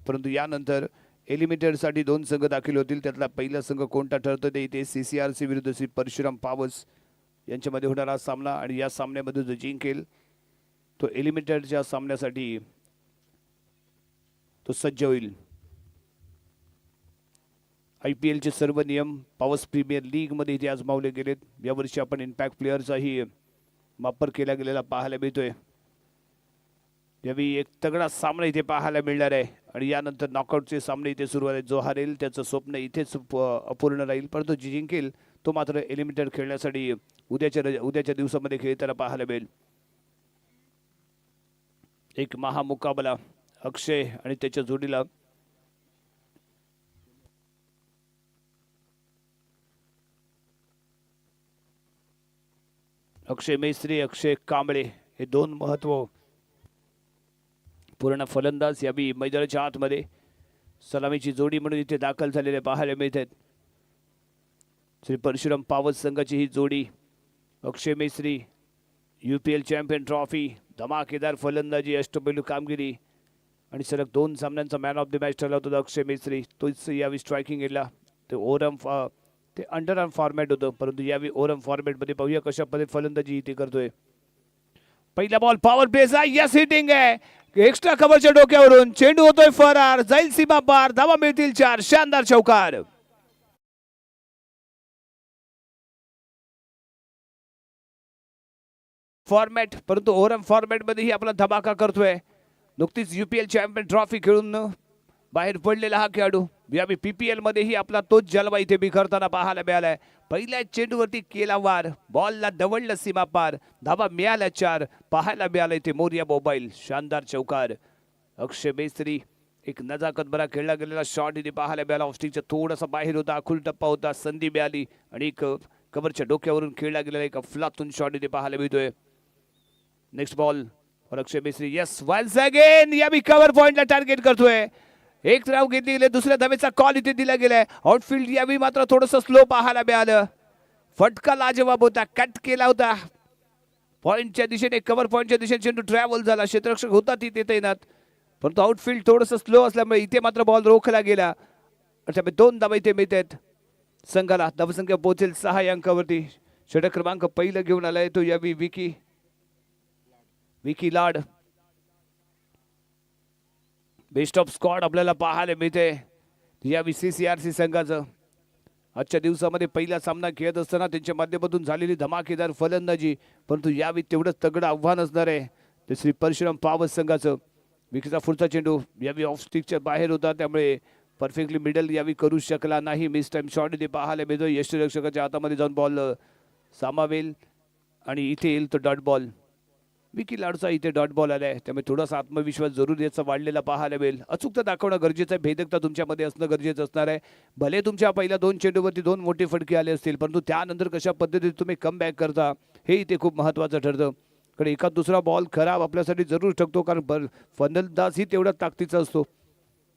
परंतु यानंतर एलिमिनेटरसाठी 2 संघ दाखल होतील. त्यातला पहिला संघ कोणता ठरतो ते इथे CCRC विरुद्ध श्री परशुराम पावस यांच्यामध्ये होणारा सामना आणि या सामन्यामध्ये जो जिंकेल तो एलिमिनेटरच्या सामन्यासाठी तो सज्ज होईल. IPLचे सर्व नियम पावस प्रीमियर लीगमध्ये इथे आजमावले गेलेत. यावर्षी आपण इम्पॅक्ट प्लेअरचाही वापर केला गेलेला पाहायला मिळतोय. यावेळी एक तगडा सामना इथे पाहायला मिळणार आहे आणि यानंतर नॉकआउटचे सामने इथे सुरू आहेत. जो हारेल त्याचं स्वप्न इथेच अपूर्ण राहील, परंतु जी जिंकेल तो मात्र एलिमिनेटर खेळण्यासाठी उद्याच्या दिवसामध्ये खेळताना पाहायला मिळेल. एक महामुकाबला अक्षय आणि त्याच्या जोडीला अक्षय मेस्त्री, अक्षय कांबळे हे दोन महत्व पूर्ण फलंदाज यावी मैदानाच्या आतमध्ये सलामीची जोडी म्हणून इथे दाखल झालेले पाहायला मिळतात. श्री परशुराम पावस संघाची ही जोडी अक्षय मेस्त्री UPL चॅम्पियन ट्रॉफी, धमाकेदार फलंदाजी, अष्टपैलू कामगिरी आणि सलग 2 सामन्यांचा मॅन ऑफ द मॅच ठरला होता अक्षय मेस्त्री. तोच यावी स्ट्रायकिंग एला ते ओरम ते अंडरआर्म फॉर्मॅट होतं, परंतु यावी ओरम फॉर्मॅटमध्ये पाहूया कशा पद्धतीने फलंदाजी इथे करतोय. पहिला बॉल पॉवर प्लेचा, यस हिटिंग आहे एक्स्ट्रा कव्हरच्या डोक्यावरून, चेंडू होतोय फरार, जाईल सीमा पार, धावा मिळतील 4. शानदार चौकार. फॉर्मॅट, परंतु ओरम फॉर्मॅट मध्येही आपला धमाका करतोय. नुकतीच UPL चॅम्पियन ट्रॉफी खेळून बाहेर पडलेला हा खेळाडू यावेळी PPL मध्येही आपला तोच जलवा इथे बिखरताना पाहायला मिळालाय. पहिल्या चेंडूवरती केला वार, बॉलला दवडलं सीमा पार, धावा मिळाल्या 4. पाहायला मिळाला इथे मोरिया मोबाईल, शानदार चौकार. अक्षय मेस्त्री एक नजाकत बरा खेळला गेलेला शॉट इथे पाहायला मिळाला. ऑफस्टिकच्या थोडासा बाहेर होता, आखूल टप्पा होता, संधी मिळाली आणि एक कव्हरच्या डोक्यावरून खेळला गेलेला एक अफलातून शॉट इथे पाहायला मिळतोय. नेक्स्ट बॉल और अक्षय मेस्त्री, यस वन्स अगेन यावी कव्हर पॉइंटला टार्गेट करतोय. एक धाव घेतली गेली, दुसऱ्या धावेचा कॉल इथे दिला गेलाय. आउटफील्ड यावी मात्र थोडंसं स्लो पाहायला मिळालं. फटका लाजवाब होता, कट केला होता पॉइंटच्या दिशेने, कव्हर पॉइंटच्या दिशेने चेंडू ट्रॅव्हल झाला. क्षेत्ररक्षक होता तिथे तैनात, परंतु आउटफील्ड थोडंसं स्लो असल्यामुळे इथे मात्र बॉल रोखला गेला. अशा 2 धावा इथे मिळतात संघाला. धावसंख्या पोहोचेल 6 या अंकावरती. षटक क्रमांक पहिलं घेऊन आलाय तो यावी विकी लाड. बेस्ट ऑफ स्क्वॉड आपल्याला पाहायला मिळते यावी CCRC संघाचं. आजच्या दिवसामध्ये पहिला सामना खेळत असताना त्यांच्या माध्यमातून झालेली धमाकेदार फलंदाजी, परंतु यावी तेवढंच तगडं आव्हान असणार आहे ते श्री परशुराम पावस संघाचं. विकीचा पुढचा चेंडू यावी ऑफ स्टिकच्या बाहेर होता, त्यामुळे परफेक्टली मिडल यावी करू शकला नाही. मिस टाइम शॉट इथे पाहायला मिळतो. यष्टीरक्षकाच्या हातामध्ये जाऊन बॉल सामावेल आणि इथे येईल तो डॉट बॉल. विकी लाडचा इथे डॉट बॉल आलाय, त्यामुळे थोडासा आत्मविश्वास जरूर याचा वाढलेला पाहायला मिळेल. अचूकता दाखवणं गरजेचं आहे, भेदकता तुमच्यामध्ये असणं गरजेचं असणार आहे. भले तुमच्या पहिल्या 2 चेंडूवरती 2 मोठे फटके आले असतील, परंतु त्यानंतर कशा पद्धतीने तुम्ही कमबॅक करता हे इथे खूप महत्त्वाचं ठरतं. कारण एखाद दुसरा बॉल खराब आपल्यासाठी जरूर ठरतो, कारण फलंदाज ही तेवढा ताकदीचा असतो,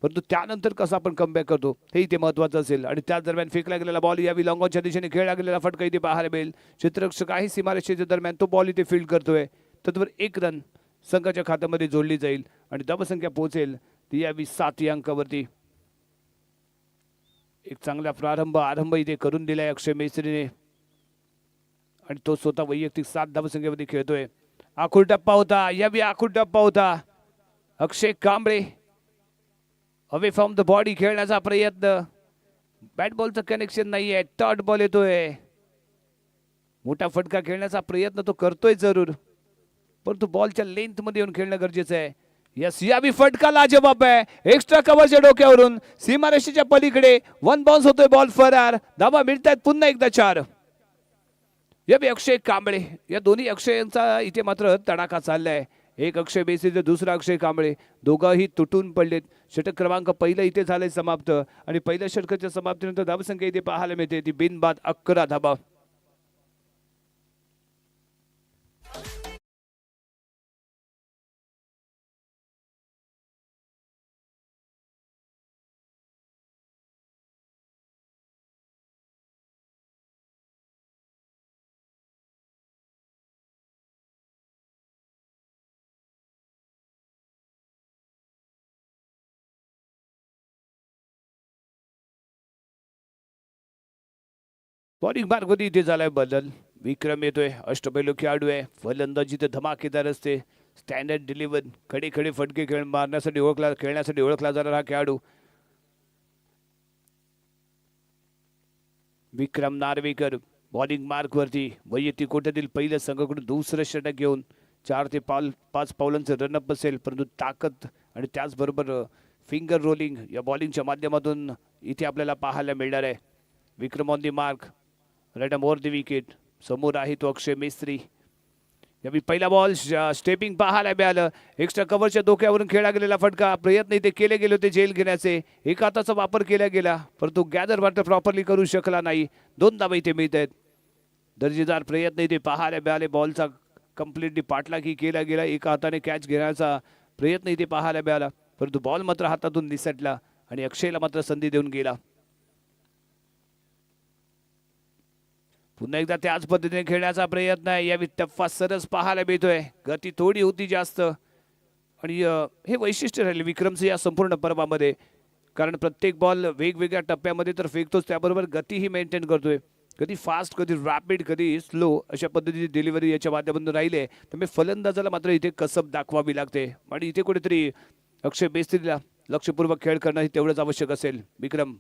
परंतु त्यानंतर कसं आपण कमबॅक करतो हे इथे महत्त्वाचं असेल. आणि त्याच दरम्यान फेकला गेलेला बॉल यावी लॉंगॉनच्या दिशेने खेळला गेलेला फटका इथे पाहायला मिळेल. क्षेत्ररक्षक आहे सीमारेषेच्या दरम्यान, तो बॉल इथे फील्ड करतोय. तत्वर 1 रन संघाच्या खात्यामध्ये जोडली जाईल आणि धावसंख्या पोहोचेल ती यावी 7 या अंकावरती. एक चांगला आरंभ इथे करून दिलाय अक्षय मेस्त्रीने आणि तो स्वतः वैयक्तिक 7 धावसंख्येमध्ये खेळतोय. आखूड टप्पा होता यावी, आखूड टप्पा होता. Akshay Kamble away from the body खेळण्याचा प्रयत्न, बॅट बॉलचं कनेक्शन नाहीये, डॉट बॉल येतोय. मोठा फटका खेळण्याचा प्रयत्न तो करतोय जरूर, परंतु बॉलच्या लेंथ मध्ये येऊन खेळणं गरजेचं आहे. यस यावी फटका लाजवाब आहे, एक्स्ट्रा कव्हरच्या डोक्यावरून सीमारेषेच्या पलीकडे 1 बाउन्स होतोय, बॉल फरार. धावा मिळतात पुन्हा एकदा 4. यावी अक्षय कांबळे, या दोन्ही अक्षयांचा इथे मात्र तडाखा चाललाय. एक अक्षय मेस्त्री तर दुसरा अक्षय कांबळे, दोघंही तुटून पडलेत. षटक क्रमांक पहिलं इथे झालंय समाप्त आणि पहिल्या षटकाच्या समाप्तीनंतर धावसंख्या इथे पाहायला मिळते ती बिनबाद 11 धावा. बॉलिंग मार्गमध्ये इथे झालाय बदल. विक्रम येतोय, अष्टपैलू खेळाडू आहे, फलंदाजी तर धमाकेदार असते, स्टँडर्ड डिलिव्हर, खडे खडे फटके खेळण्यासाठी ओळखला जाणारा हा खेळाडू विक्रम नार्वेकर. बॉलिंग मार्कवरती वैयक्तिक कोट्यातील पहिल्या संघाकडून दुसरं षटक घेऊन 4 ते 5 पावलांचं रनअप असेल, परंतु ताकद आणि त्याचबरोबर फिंगर रोलिंग या बॉलिंगच्या माध्यमातून इथे आपल्याला पाहायला मिळणार आहे. Vikram on the mark, right over the wicket. समोर आहे तो अक्षय मेस्त्री. यावेळी पहिला बॉल स्टेपिंग पाहायला मिळालं. एक्स्ट्रा कव्हरच्या डोक्यावरून खेळला गेलेला फटका. प्रयत्न इथे केले गेले होते झेल घेण्याचे, एका हाताचा वापर केला गेला, परंतु गॅदर वाटर प्रॉपरली करू शकला नाही. 2 धावा इथे मिळत आहेत. दर्जेदार प्रयत्न इथे पाहायला मिळाले. बॉलचा कम्प्लिटली पाठलागी केला गेला, एका हाताने कॅच घेण्याचा प्रयत्न इथे पाहायला मिळाला, परंतु बॉल मात्र हातातून निसटला आणि अक्षयला मात्र संधी देऊन गेला. पुन्हा एकदा त्याच पद्धतीने खेळण्याचा प्रयत्न आहे. यावेळी टप्पा सरस पाहायला मिळतोय. गती थोडी होती जास्त आणि हे वैशिष्ट्य राहिले विक्रमचं या संपूर्ण पर्वामध्ये, कारण प्रत्येक बॉल वेगवेगळ्या टप्प्यामध्ये तर फेकतोच, त्याबरोबर गतीही मेंटेन करतोय. कधी फास्ट, कधी रॅपिड, कधी स्लो, अशा पद्धतीची डिलिव्हरी याच्या माध्यमातून राहिले. त्यामुळे फलंदाजाला मात्र इथे कसब दाखवावी लागते आणि इथे कुठेतरी अक्षय मेस्त्रीला लक्षपूर्वक खेळ करणं हे तेवढंच आवश्यक असेल. विक्रम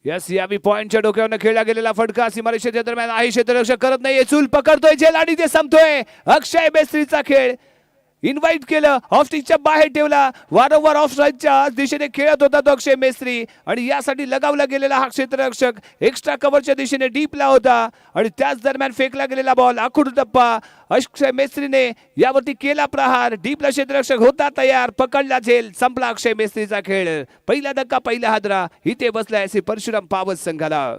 यस, यावी पॉइंटच्या डोक्यावरनं खेळला गेलेला फटका सीमारेषेच्या दरम्यान आहे. क्षेत्ररक्षक करत नाहीये, चूल पकडतोय झेल आणि ते संपतोय. अक्षय मेस्त्रीचा खेळ इन्व्हाइट केलं, ऑफ स्टिकच्या बाहेर ठेवला. वारंवार ऑफ स्ट्राईकच्या दिशेने खेळत होता तो अक्षय मेस्त्री आणि यासाठी लगावला गेलेला हा क्षेत्ररक्षक एक्स्ट्रा कव्हरच्या दिशेने डीपला होता आणि त्याच दरम्यान फेकला गेलेला बॉल आखूड टप्पा. अक्षय मेस्त्रीने यावरती केला प्रहार. डीपला क्षेत्ररक्षक होता तयार, पकडला झेल, संपला अक्षय मेस्त्रीचा खेळ. पहिला धक्का, पहिला हादरा इथे बसलाय असे परशुराम पावस संघाला.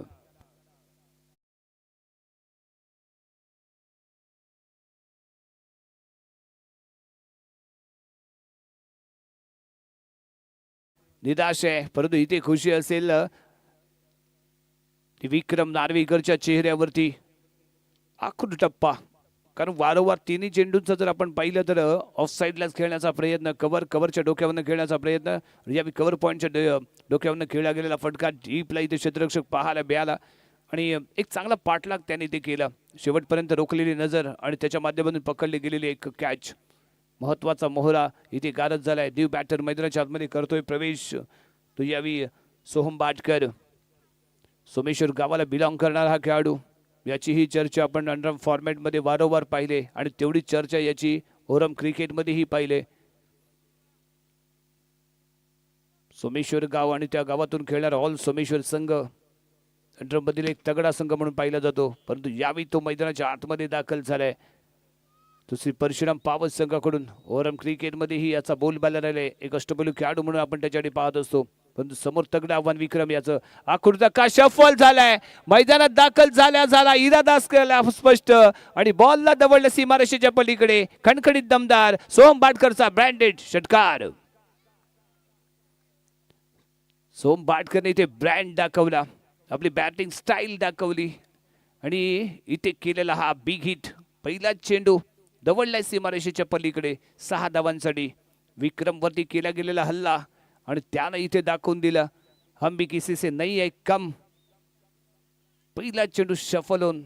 निराश आहे, परंतु इथे खुशी असेल विक्रम नार्वेकरच्या चेहऱ्यावरती. आखूड टप्पा, कारण वारंवार तिन्ही चेंडूंचा जर आपण पाहिलं तर ऑफ साईडलाच खेळण्याचा प्रयत्न, कव्हरच्या डोक्यावरनं खेळण्याचा प्रयत्न, यावेळी कव्हर पॉईंटच्या डोक्यावरनं खेळला गेलेला फटका डीपला इथे क्षेत्ररक्षक पाहायला मिळाला आणि एक चांगला पाठलाग त्याने इथे केला. शेवटपर्यंत रोखलेली नजर आणि त्याच्या माध्यमातून पकडली गेलेली एक कॅच. महत्वाचा मोहरा इथे गारद झालाय. न्यू बॅटर मैदानाच्या आतमध्ये करतोय प्रवेश. तो यावी सोहम बाटकर, सोमेश्वर गावाला बिलॉंग करणारा हा खेळाडू. याची ही चर्चा आपण अंडरम फॉर्मॅटमध्ये वारंवार पाहिले आणि तेवढीच चर्चा याची ओरम क्रिकेटमध्येही पाहिले. सोमेश्वर गाव आणि त्या गावातून खेळणारा ऑल सोमेश्वर संघ अंडरमधील एक तगडा संघ म्हणून पाहिला जातो, परंतु यावेळी तो मैदानाच्या आतमध्ये दाखल झालाय. दुसरी परशुराम पावस संघाकडून ओरम क्रिकेटमध्येही याचा बोलबाला राहिले. एक अष्टपैलू खेळाडू म्हणून आपण त्याच्याकडे पाहत असतो, परंतु समोर तगडं आव्हान विक्रम याचं. आखुडचा का शफल झालाय, मैदानात दाखल झाला इरादाच केला स्पष्ट आणि बॉलला दवडलं सीमारेषेच्या पलीकडे. खणखणीत दमदार सोहम बाटकरचा ब्रँडेड षटकार. सोहम बाटकरने इथे ब्रँड दाखवला, आपली बॅटिंग स्टाईल दाखवली आणि इथे केलेला हा बिग हिट. पहिला चेंडू दवडलाय सीमारेषेच्या पलीकडे 6 धावांसाठी. विक्रमवरती केला गेलेला हल्ला आणि त्यानं इथे दाखवून दिला हम भी किसी से नहीं है कम. पहिला चेंडू शफल होऊन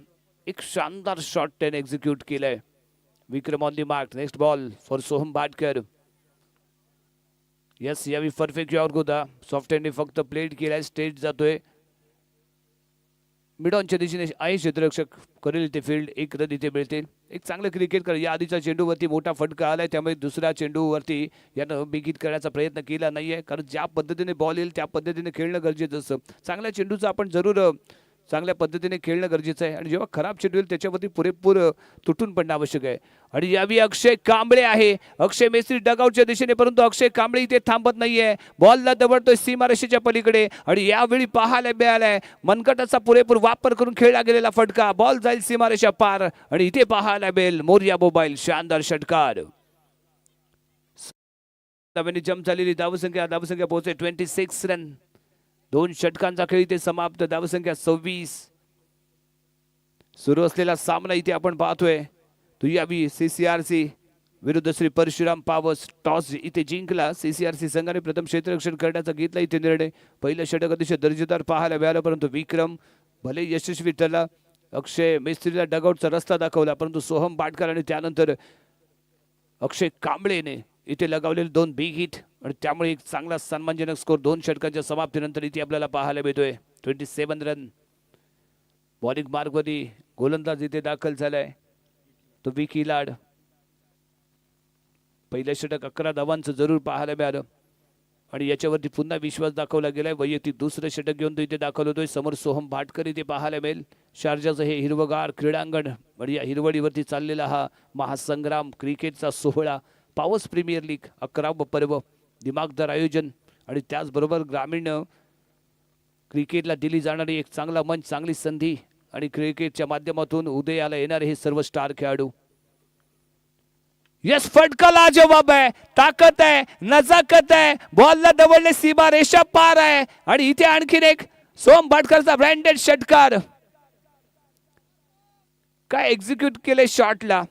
एक शानदार शॉट त्याने एक्झिक्यूट केलाय. Vikram on the mark. Next ball for Soham Batkar. Yes, यावी परफेक्ट यावर होता. सॉफ्ट हँडने फक्त प्लेट केलाय. स्टेट जातोय मिडॉनच्या दिशेने आहे क्षेत्ररक्षक, करेल ते फील्ड. एक रन इथे मिळते. एक चांगलं क्रिकेट कर. या आधीच्या चेंडूवरती मोठा फटका आलाय, त्यामुळे दुसऱ्या चेंडूवरती यानं बिग हिट करण्याचा प्रयत्न केला नाहीये, कारण ज्या पद्धतीने बॉल येईल त्या पद्धतीने खेळणं गरजेचं असतं. चांगल्या चेंडूचं आपण जरूर चांगल्या पद्धतीने खेळणं गरजेचं आहे आणि जेव्हा खराब चेंडू येईल त्याच्यावरती पुरेपूर तुटून पडणं आवश्यक आहे. आणि यावी अक्षय कांबळे आहे. अक्षय मेस्त्री डगआउटच्या दिशेने, परंतु अक्षय कांबळे इथे थांबत नाहीये. बॉलला दबडतोय सीमारेषेच्या पलीकडे आणि यावेळी पाहायला मिळालाय मनगटाचा पुरेपूर वापर करून खेळला गेलेला फटका. बॉल जाईल सीमारेषा पार आणि इथे पाहायला मिळेल मोरिया मोबाईल शानदार षटकार. नव्याने जम्प झालेली धावसंख्या पोहोचते 26 रन. 2 षटकांचा खेळ इथे समाप्त. धावसंख्या 26. सुरू असलेला सामना इथे आपण पाहतोय. तो यावी CCRC विरुद्ध श्री परशुराम पावस. टॉस इथे जिंकला CCRC संघाने. प्रथम क्षेत्ररक्षण करण्याचा घेतला इथे निर्णय. पहिलं षटक अतिशय दर्जेदार पाहायला मिळालं, परंतु विक्रम भले यशस्वी ठरला. अक्षय मेस्त्रीला डगआउटचा रस्ता दाखवला, परंतु सोहम भाटकर आणि त्यानंतर अक्षय कांबळेने इथे लगावलेले 2 बिग हिट आणि त्यामुळे एक चांगला सन्मानजनक स्कोर 2 षटकांच्या समाप्तीनंतर इथे आपल्याला पाहायला मिळतोय. 27 रन. बॉलिंग मार्गवरती गोलंदाज इथे दाखल झालाय तो विकी लाड. पहिलं षटक 11 धावांचं जरूर पाहायला मिळालं आणि याच्यावरती पुन्हा विश्वास दाखवला गेलाय. वैयक्तिक दुसरं षटक घेऊन तो इथे दाखल होतोय. समोर सोहम भाटकर इथे पाहायला मिळेल. शारजाचं हे हिरवगार क्रीडांगण आणि या हिरवळीवरती चाललेला हा महासंग्राम क्रिकेटचा सोहळा, पावस प्रीमियर लीग 11वं पर्व, दिमागदार आयोजन आणि त्याचबरोबर ग्रामीण क्रिकेटला दिली जाणारी एक चांगला मंच, चांगली संधी आणि क्रिकेटच्या माध्यमातून उदयाला येणारे हे सर्व स्टार खेळाडू. यस, फटका लाजवाब आहे, ताकद आहे, नजाकत आहे, बॉलला दवडले सीमा रेषा पार आहे आणि इथे आणखीन एक सोहम भाटकरचा ब्रँडेड षटकार. काय एक्झिक्यूट केले शॉटला,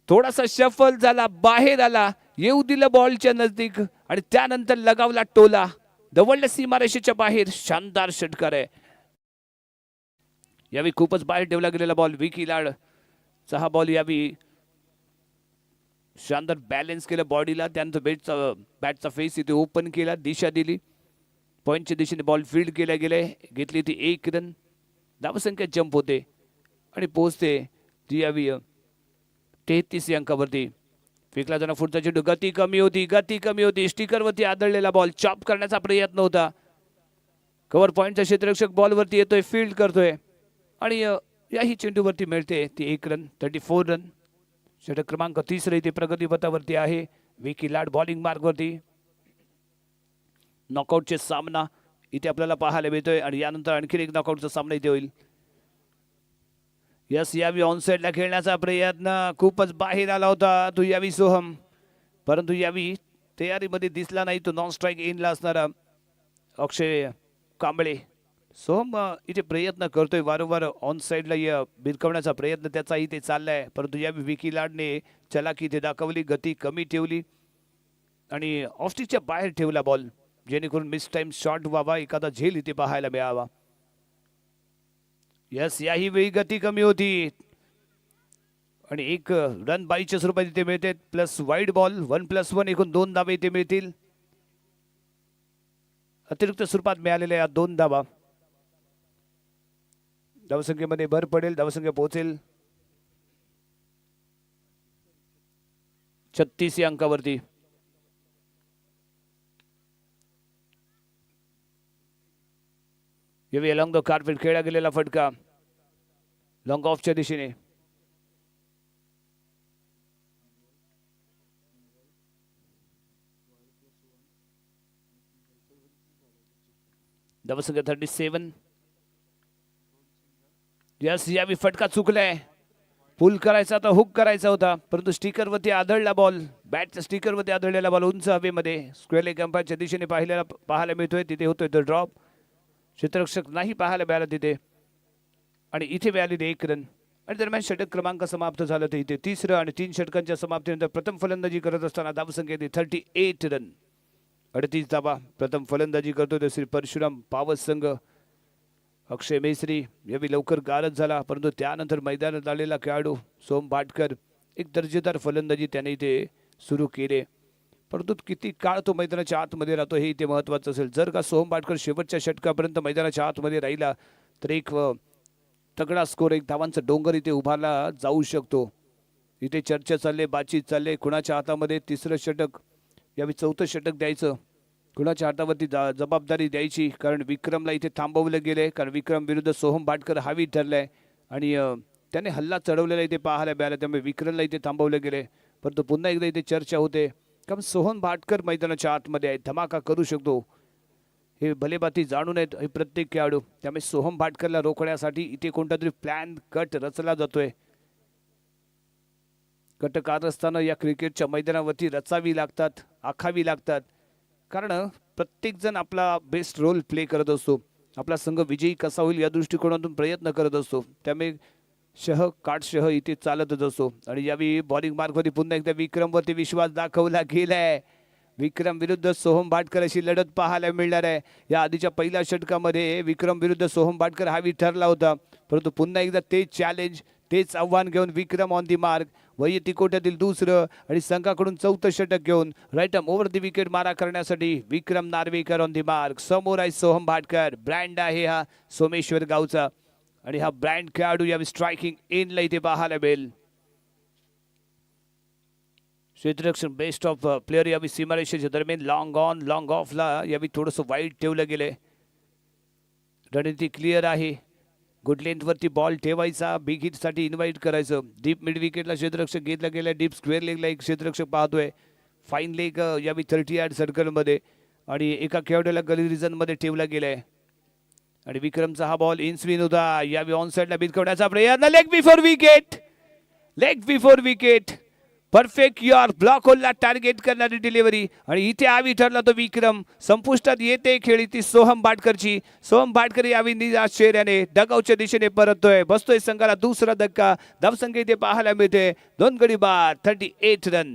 थोडासा शफल झाला, बाहेर आला, येऊ दिलं बॉलच्या नजदीक आणि त्यानंतर लगावला टोला, दवडल्या सीमारेषेच्या बाहेर. शानदार षटकार आहे. यावेळी खूपच बाहेर ठेवला गेलेला बॉल. विकी लाडचा हा बॉल यावेळी शानदार बॅलन्स केलं बॉडीला. त्यानंतर बॅटचा फेस इथे ओपन केला, दिशा दिली, पॉईंटच्या दिशेने बॉल फील्ड केल्या गेले. घेतली ती 1 रन. धावसंख्या जंप होते आणि पोहोचते ती यावी 33 अंकावरती. फेकला जाणार पुढचा चेंडू, गती कमी होती. स्टिकरवरती आदळलेला बॉल, चॉप करण्याचा प्रयत्न होता. कव्हर पॉईंटचा क्षेत्ररक्षक बॉलवरती येतोय, फील्ड करतोय आणि याही चेंडूवरती मिळते ती 1 रन. 34 रन. षटक क्रमांक 3 इथे प्रगतीपथावरती आहे. विकी लाड बॉलिंग मार्गवरती. नॉकआउटचे सामना इथे आपल्याला पाहायला मिळतोय आणि यानंतर आणखी एक नॉकआउटचा सामना इथे होईल. यस, यावी ऑनसाइडला खेळण्याचा प्रयत्न, खूपच बाहेर आला होता तो यावी सोहम, परंतु यावी तयारीमध्ये दिसला नाही तो नॉन स्ट्राईक एंडला असणारा अक्षय कांबळे. सोहम इथे प्रयत्न करतोय वारंवार ऑन साईडला भिरकवण्याचा प्रयत्न त्याचा इथे चाललाय, परंतु या विकी लाडने चलाकी इथे दाखवली, गती कमी ठेवली आणि ऑफस्टिकच्या बाहेर ठेवला बॉल, जेणेकरून मिस टाइम शॉट व्हावा, एखादा झेल इथे पाहायला मिळावा. यस, याही वेळी गती कमी होती आणि 1 रन बाईच्या स्वरूपात इथे मिळते, प्लस वाईड बॉल 1+1 एकूण 2 धावे इथे मिळतील. अतिरिक्त स्वरूपात मिळालेल्या 2 धावा. धावसंख्येमध्ये भर पडेल, धावसंख्या पोहोचेल 36 या अंकावरती. यावेळी अलॉंग द कार्पेट खेळला गेलेला फटका लॉंग ऑफच्या दिशेने. धावसंख्या 37. यस, यावेळी फटका चुकलाय, पुल करायचा होता, हुक करायचा होता, परंतु स्टिकरवरती आदळला बॉल, बॅटच्या स्टिकरवरती आदळलेला बॉल उंच हवेमध्ये स्क्वेअर लेग अंपायरच्या दिशेने पाहायला मिळतोय. तिथे होतोय तो ड्रॉप, क्षेत्ररक्षक नाही पाहायला मिळाला तिथे आणि इथे मिळाली 1 रन. आणि दरम्यान षटक क्रमांक समाप्त झालं तर इथे 3रं आणि 3 षटकांच्या समाप्तीनंतर प्रथम फलंदाजी करत असताना धावसंख्या 38 रन, 38 धावा. प्रथम फलंदाजी करतोय तो श्री परशुराम पावस संघ. अक्षय मेस्त्री यावेळी लवकर गारद झाला, परंतु त्यानंतर मैदानात आलेला खेळाडू सोहम भाटकर एक दर्जेदार फलंदाजी त्याने इथे सुरू केले, परंतु किती काळ तो मैदानाच्या आतमध्ये राहतो हे इथे महत्त्वाचं असेल. जर का सोहम भाटकर शेवटच्या षटकापर्यंत मैदानाच्या आतमध्ये राहिला तर एक तगडा स्कोर, 1 धावांचा डोंगर इथे उभारला जाऊ शकतो. इथे चर्चा चालले, बातचीत चालले, कुणाच्या हातामध्ये 3रं षटक, यावेळी 4थं षटक द्यायचं, कुणाच्या हातावरती जबाबदारी द्यायची, कारण विक्रमला इथे थांबवलं गेलंय, कारण विक्रम विरुद्ध सोहम भाटकर हावी ठरलाय आणि त्याने हल्ला चढवलेला इथे पाहायला मिळाला, त्यामुळे विक्रमला इथे थांबवलं गेले. परंतु पुन्हा एकदा इथे चर्चा होते, कारण सोहम भाटकर मैदानाच्या आतमध्ये आहे, धमाका करू शकतो, हे भलेबाती जाणून आहेत हे प्रत्येक खेळाडू. त्यामुळे सोहम भाटकरला रोखण्यासाठी इथे कोणता तरी प्लॅन कट रचला जातोय. कट कारस्थानं या क्रिकेटच्या मैदानावरती रचावी लागतात, आखावी लागतात, कारण प्रत्येक जण आपला बेस्ट रोल प्ले करत असतो, आपला संघ विजयी कसा होईल या दृष्टिकोनातून प्रयत्न करत असतो. त्यामुळे काटशह इथे चालतच असतो. आणि यावेळी बॉलिंग मार्गवरती पुन्हा एकदा विक्रमवरती विश्वास दाखवला गेलाय. विक्रम विरुद्ध सोहम भाटकर अशी लढत पाहायला मिळणार आहे. या आधीच्या पहिल्या षटकामध्ये विक्रम विरुद्ध सोहम भाटकर हा ठरला होता, परंतु पुन्हा एकदा तेच चॅलेंज, तेच आव्हान घेऊन विक्रम ऑन दी मार्क. वैयक्तिक कोट्यातील दुसरं आणि संघाकडून चौथं षटक घेऊन right arm over the wicket मारा करण्यासाठी Vikram Narvekar on the mark. समोर आहे सोहम भाटकर. ब्रँड आहे हा सोमेश्वर गावचा आणि हा ब्रँड खेळाडू यावेळी स्ट्रायकिंग इनला इथे पाहायला मिळेल. क्षेत्ररक्षण बेस्ट ऑफ प्लेअर यावेळी सीमारेषेच्या दरम्यान लॉंग ऑन लॉंग ऑफला यावेळी थोडंसं वाईट ठेवलं गेलंय. रणनीती क्लिअर आहे. गुड लेंथवरती बॉल ठेवायचा, बिग हिटसाठी इन्व्हाइट करायचं. डीप मिड विकेटला क्षेत्ररक्षक घेतला गेला. डीप स्क्वेअर लेगला एक क्षेत्ररक्षक पाहतोय. फाईन लेग यावेळी 30 यार्ड सर्कलमध्ये आणि एका खेळाडूला गली रिजनमध्ये ठेवला गेलाय. आणि विक्रमचा हा बॉल इन स्विन होता. यावेळी ऑन साइडला भिरकवण्याचा प्रयत्न. Leg before wicket, leg before wicket. Perfect your block होलला टार्गेट करणारी डिलिव्हरी आणि इथे आवी ठरला तो विक्रम. संपुष्टात येते खेळी ती सोहम भाटकरची. सोहम भाटकर यावी निराश चेहऱ्याने डगआउटच्या दिशेने परततोय. बसतोय संघाला दुसरा धक्का. धावसंख्या इथे पाहायला मिळते 2 गडी बाद 38 रन.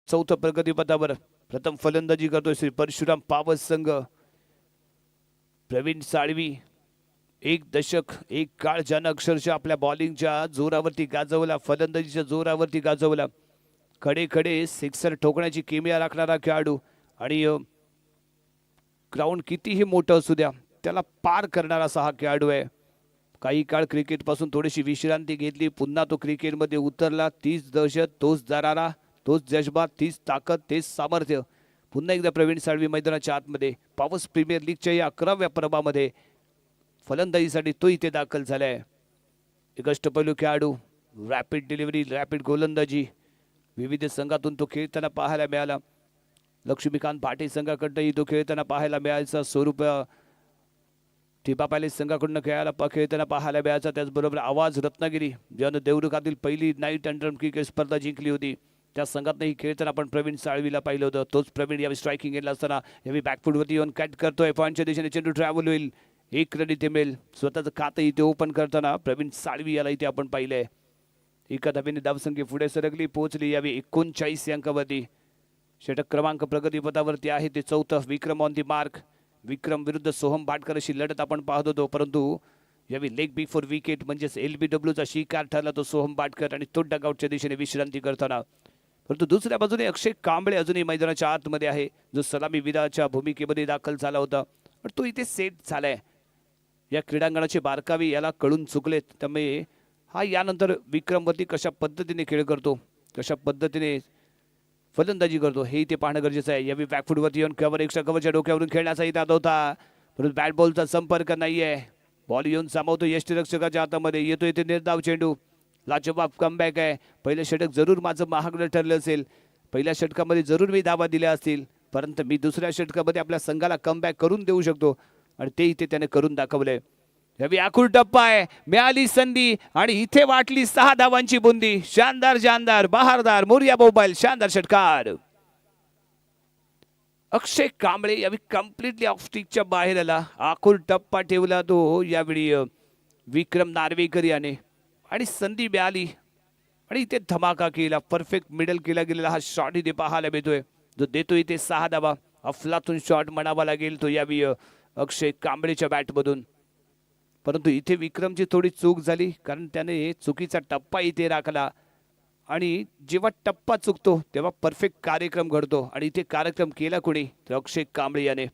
चौथं प्रगतीपथावर प्रथम फलंदाजी करतोय श्री परशुराम पावस संघ. प्रवीण साळवी, एक दशक एक काळ ज्यानं अक्षरशः आपल्या बॉलिंगच्या जोरावरती गाजवला, फलंदाजीच्या जोरावरती गाजवला. खडे खडे सिक्सर ठोकण्याची किमया राखणारा खेळाडू आणि ग्राउंड कितीही मोठं असू द्या त्याला पार करणारा असा हा खेळाडू आहे. काही काळ क्रिकेटपासून थोडीशी विश्रांती घेतली, पुन्हा तो क्रिकेटमध्ये उतरला. तीच दहशत, तोच दरारा, तोच जज्बा, तीच ताकद, तेच सामर्थ्य. पुन्हा एकदा प्रवीण साळवी मैदानाच्या आतमध्ये पावस प्रीमियर लीगच्या या 11व्या पर्वामध्ये फलंदाजीसाठी तो इथे दाखल झालाय. एक अष्टपैलू खेळाडू, रॅपिड डिलिव्हरी, रॅपिड गोलंदाजी, विविध संघातून तो खेळताना पाहायला मिळाला. लक्ष्मीकांत भाटे संघाकडनंही तो खेळताना पाहायला मिळायचा. स्वरूप ठिपा पॅलेस संघाकडून खेळताना पाहायला मिळायचा. त्याचबरोबर आवाज रत्नागिरी ज्यानं देवरुखातील पहिली नाईट अंडर क्रिकेट स्पर्धा जिंकली होती, त्या संघातही खेळताना आपण प्रवीण साळवीला पाहिलं होतं. तोच प्रवीण यावेळी स्ट्रायकिंग गेला असताना यावेळी बॅकफूटवरती येऊन कॅट करतोय. पॉईंटच्या दिशेने चेंडू ट्रॅव्हल होईल. 1 रन इथे मिळेल. स्वतःचं खातं इथे ओपन करताना प्रवीण साळवी याला इथे आपण पाहिलंय. एका धावेने धावसंख्या पुढे सरकली, पोहोचली यावेळी 39 अंकावरती. षटक क्रमांक प्रगतीपथावरती आहे ते 4थं. विक्रम ऑन दी मार्क. विक्रम विरुद्ध सोहम भाटकर अशी लढत आपण पाहत होतो, परंतु यावेळी लेग बिफोर विकेट म्हणजेच LBWचा शिकार ठरला तो सोहम भाटकर आणि तो डगआउटच्या दिशेने विश्रांती करताना. परंतु दुसऱ्या बाजूने अक्षय कांबळे अजूनही मैदानाच्या आतमध्ये आहे, जो सलामी विदाच्या भूमिकेमध्ये दाखल झाला होता, पण तो इथे सेट झालाय. या क्रीडांगणाचे बारकावे याला कळून चुकलेत. त्यामुळे हा यानंतर विक्रमवरती कशा पद्धतीने खेळ करतो, कशा पद्धतीने फलंदाजी करतो हे इथे पाहणं गरजेचं आहे. यावेळी बॅकफूटवरती येऊन कव्हर, एक्स्ट्रा कव्हरच्या डोक्यावरून खेळण्याचा इराद होता, परंतु बॅट बॉलचा संपर्क नाहीये. बॉल येऊन सामावतो यष्टीरक्षकाच्या हातामध्ये. येतो इथे निर्धाव चेंडू. लाजवाब कमबॅक आहे. पहिलं षटक जरूर माझं महागडं ठरलं असेल, पहिल्या षटकामध्ये जरूर मी धावा दिल्या असतील, परंतु मी दुसऱ्या षटकामध्ये आपल्या संघाला कमबॅक करून देऊ शकतो आणि ते इथे त्याने करून दाखवलंय. यावेळी आखूड टप्पा आहे, मिळाली संधी आणि इथे वाटली 6 धावांची बुंदी. शानदार शानदार बहारदार मोरिया मोबाईल शानदार षटकार. अक्षय कांबळे यावेळी कम्प्लिटली ऑफ स्टिकच्या बाहेर आला. आखूड टप्पा ठेवला तो यावेळी विक्रम नार्वेकर याने आणि संधी मिळाली आणि इथे धमाका केला. परफेक्ट मिडल केला गेलेला हा शॉट इथे पाहायला मिळतोय, जो देतो इथे 6 धावा. अफलातून शॉट म्हणावा लागेल तो यावेळी अक्षय कांबळेच्या बॅटमधून. परंतु इथे विक्रमची थोडी चूक झाली, कारण त्याने चुकीचा टप्पा इथे राखला आणि जेव्हा टप्पा चुकतो तेव्हा परफेक्ट कार्यक्रम घडतो आणि इथे कार्यक्रम केला कोणी तर अक्षय कांबळे याने.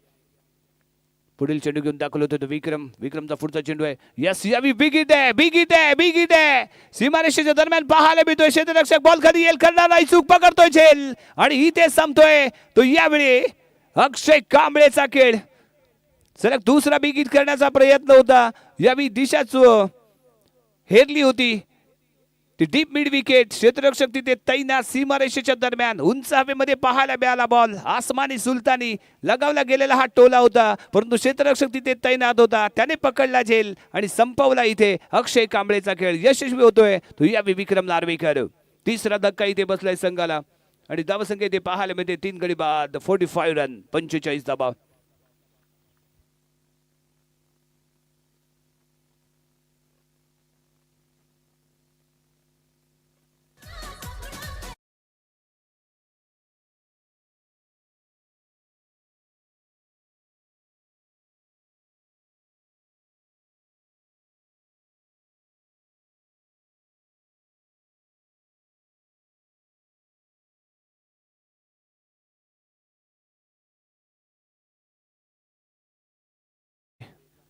पुढील चेंडू घेऊन दाखल होतो विक्रमचा पुढचा चेंडू आहे. यस यावी बिग हिट आहे, बिग हिट आहे, बिग हिट आहे. सीमारेषेच्या दरम्यान पाहायला मिळतोय. क्षेत्ररक्षक बॉल खाली येईल करणार नाही, चूक पकडतोय झेल आणि इथे संपतोय तो यावेळी अक्षय कांबळेचा खेळ. सलग दुसरा बिग हिट करण्याचा प्रयत्न होता, यावेळी दिशाच हेरली होती. ती डीप मिड विकेट. क्षेत्ररक्षक तिथे तैनात. सीमारेषेच्या दरम्यान उंच हवेमध्ये पाहायला मिळाला बॉल. आसमानी सुलतानी लगावला गेलेला हा टोला होता, परंतु क्षेत्ररक्षक तिथे तैनात होता. त्याने पकडला झेल आणि संपवला इथे अक्षय कांबळेचा खेळ. यशस्वी होतोय तो यावेळी विक्रम नार्वेकर. तिसरा धक्का इथे बसलाय संघाला आणि धावसंख्या इथे पाहायला मिळते 3 गडी बाद 45 रन 45 धावा.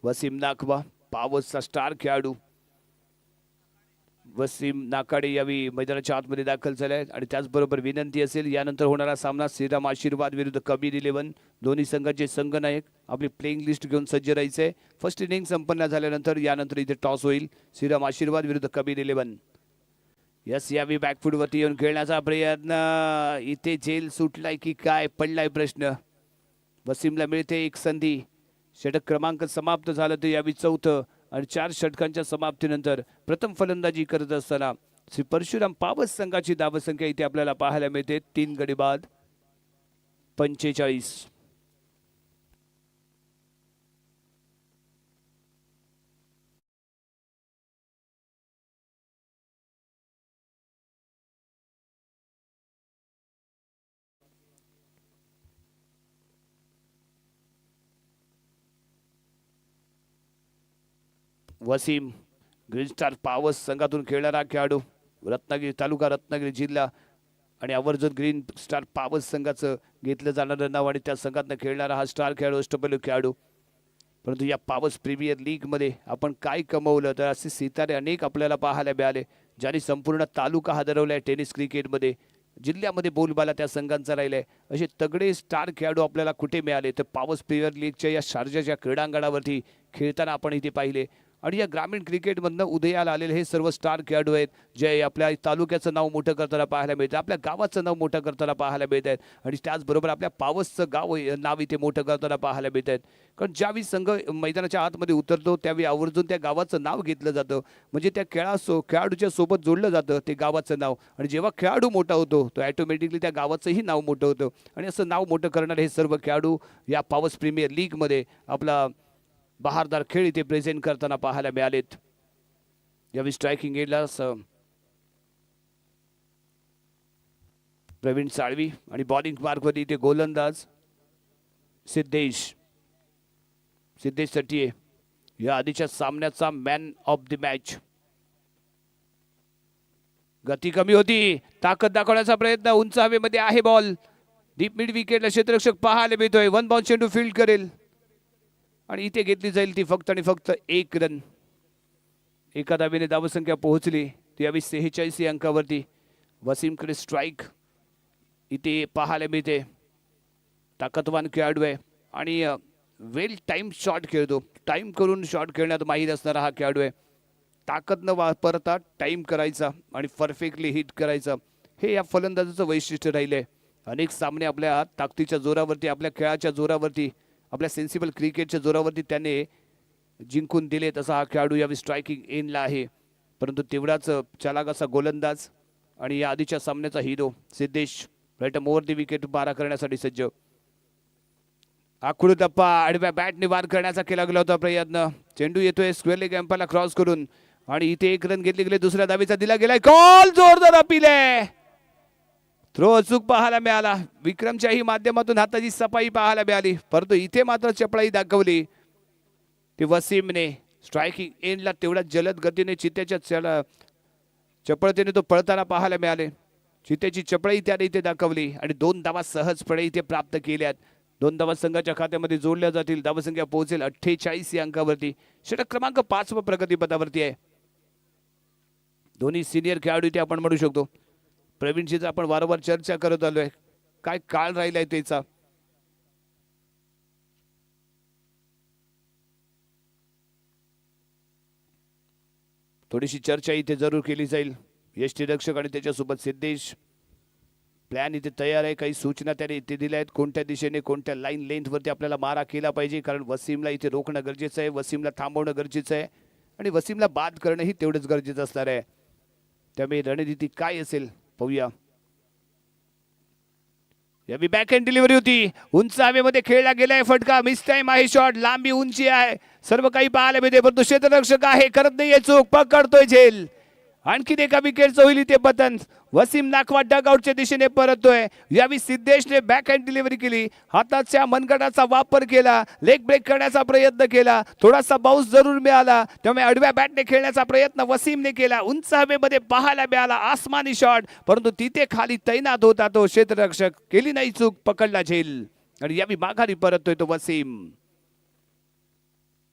वसीम नाखवा पावसचा स्टार खेळाडू वसीम नाकाडे यावेळी मैदानाच्या आतमध्ये दाखल झाले आहेत आणि त्याचबरोबर विनंती असेल यानंतर होणारा सामना श्रीराम आशीर्वाद विरुद्ध कबीर 11 दोन्ही संघाचे संघनायक आपली प्लेइंग लिस्ट घेऊन सज्ज राहायचे आहे. फर्स्ट इनिंग संपन्न झाल्यानंतर यानंतर इथे टॉस होईल. श्रीराम आशीर्वाद विरुद्ध कबीर 11. यस यावेळी बॅकफूटवरती येऊन खेळण्याचा प्रयत्न इथे झेल सुटलाय की काय पडलाय प्रश्न. वसीमला मिळते एक संधी. षटक क्रमांक समाप्त झालं तर यावेळी चौथं आणि 4 षटकांच्या समाप्तीनंतर प्रथम फलंदाजी करत असताना श्री परशुराम पावस संघाची धावसंख्या इथे आपल्याला पाहायला मिळते 3 गडी बाद 45. वसीम ग्रीन स्टार पावस संघातून खेळणारा खेळाडू रत्नागिरी तालुका रत्नागिरी जिल्हा आणि आवर्जून ग्रीन स्टार पावस संघाचं घेतलं जाणारं नाव आणि त्या संघातनं खेळणारा हा स्टार खेळाडू अष्टपैलू खेळाडू. परंतु या पावस प्रीमियर लीगमध्ये आपण काय कमवलं तर असे सितारे अनेक आपल्याला पाहायला मिळाले ज्यांनी संपूर्ण तालुका हादरवलाय टेनिस क्रिकेटमध्ये. जिल्ह्यामध्ये बोलबाला त्या संघांचा राहिलाय. असे तगडे स्टार खेळाडू आपल्याला कुठे मिळाले तर पावस प्रीमियर लीगच्या या शारजाच्या क्रीडांगणावरती खेळताना आपण इथे पाहिले. आणि या ग्रामीण क्रिकेटमधनं उदयाला आलेले हे सर्व स्टार खेळाडू आहेत जे आपल्या तालुक्याचं नाव मोठं करताना पाहायला मिळतं, आपल्या गावाचं नाव मोठं करताना पाहायला मिळत आहेत आणि त्याचबरोबर आपल्या पावसचं गाव नाव इथे मोठं करताना पाहायला मिळत आहेत. कारण ज्यावेळी संघ मैदानाच्या आतमध्ये उतरतो त्यावेळी आवर्जून त्या गावाचं नाव घेतलं जातं. म्हणजे त्या खेळाडूच्या सोबत जोडलं जातं ते गावाचं नाव आणि जेव्हा खेळाडू मोठा होतो तो ॲटोमॅटिकली त्या गावाचंही नाव मोठं होतं. आणि असं नाव मोठं करणारे हे सर्व खेळाडू या पावस प्रीमियर लीगमध्ये आपला बहारदार खेळ इथे प्रेझेंट करताना पाहायला मिळालेत. यावेळी स्ट्रायकिंग एंडला प्रवीण साळवी आणि बॉलिंग मार्कवरती इथे गोलंदाज सिद्धेश सटिये या आधीच्या सामन्याचा मॅन ऑफ द मॅच. गती कमी होती, ताकद दाखवण्याचा प्रयत्न, उंच हवेमध्ये आहे बॉल, डीप मिड विकेटला क्षेत्ररक्षक पाहायला मिळतोय. 1 बॉल चेंडू फील्ड करेल आणि इथे घेतली जाईल ती फक्त आणि फक्त 1 रन. एका धावेने धावसंख्या पोहोचली ती यावी 46 अंकावरती. वसीमकडे स्ट्राईक इथे पाहायला मिळते. ताकदवान खेळाडू आहे आणि वेल टाइम शॉट खेळतो. टाइम करून शॉट खेळण्यात माहीर असणारा हा खेळाडू आहे. ताकद न वापरता टाइम करायचा आणि परफेक्टली हिट करायचा हे या फलंदाजाचं वैशिष्ट्य राहिले. अनेक सामने आपल्या ताकदीच्या जोरावरती, आपल्या खेळाच्या जोरावरती, आपल्या सेन्सिबल क्रिकेटच्या जोरावरती त्याने जिंकून दिले. तसा हा खेळाडू यावेळी स्ट्रायकिंग एंडला आहे. परंतु तेवढाच चालाक असा गोलंदाज आणि या आधीच्या सामन्याचा hero Siddhesh right over the wicket बारा करण्यासाठी सज्ज. आखुड टप्पा आडव्या बॅटने वार करण्याचा केला गेला होता प्रयत्न. चेंडू येतोय स्क्वेअर लेग एम्पायरला क्रॉस करून आणि इथे 1 रन घेतले गेले. दुसऱ्या धावेचा दिला गेलाय. कॉल जोरदार अपील आहे. थ्रो अचूक पाहायला मिळाला. विक्रमच्याही माध्यमातून हाताची सफाई पाहायला मिळाली. परंतु इथे मात्र चपळाई दाखवली ती वसीमने. स्ट्रायकिंग एंडला तेवढ्या जलद गतीने चित्त्याच्या चपळतेने तो पळताना पाहायला मिळाले. चित्त्याची चपळाई त्याने इथे दाखवली आणि 2 धावा सहजपणे इथे प्राप्त केल्यात. 2 धावा संघाच्या खात्यामध्ये जोडल्या जातील. धावसंख्या पोहोचेल 48 या अंकावरती. षटक क्रमांक 5 व प्रगतीपथावरती आहे. दोन्ही सिनियर खेळाडू इथे आपण म्हणू शकतो. प्रवीणजीचा आपण वारंवार चर्चा करत आलोय. काय काळ राहिलाय त्याचा. थोडीशी चर्चा इथे जरूर केली जाईल. यष्टीरक्षक आणि त्याच्यासोबत सिद्धेश प्लॅन इथे तयार आहे. काही सूचना त्याने इथे दिल्या आहेत. कोणत्या दिशेने कोणत्या लाईन लेंथवरती आपल्याला मारा केला पाहिजे. कारण वसीमला इथे रोखणं गरजेचं आहे, वसीमला थांबवणं गरजेचं आहे आणि वसीमला बाद करणंही तेवढंच गरजेचं असणार आहे. त्यामुळे रणनीती काय असेल पाहूया. यावी बॅक हँड डिलिव्हरी होती. उंच हवेमध्ये खेळला गेलाय. फटका मिस टाइम आहे. शॉट लांबी उंची आहे. सर्व काही पाहायला मिळते. परंतु क्षेत्ररक्षक आहे, करत नाहीये चूक, पकडतोय झेल. आणखी एका विकेटचं होईल इथे पतन. वसीम नाखवा डगआउटच्या दिशेने परततोय. यावी सिद्धेशने बॅक हँड डिलिव्हरी केली. हाताच्या मनगटाचा वापर केला. लेग ब्रेक करण्याचा प्रयत्न केला. थोडासा बाउन्स जरूर मिळाला. त्यामुळे आडव्या बॅटने खेळण्याचा प्रयत्न वसीमने केला. उंच हवेमध्ये पाहायला मिळाला आसमानी शॉट. परंतु तिथे खाली तैनात होता तो क्षेत्ररक्षक. केली नाही चूक, पकडला झेल आणि यावी माघारी परततोय तो वसीम.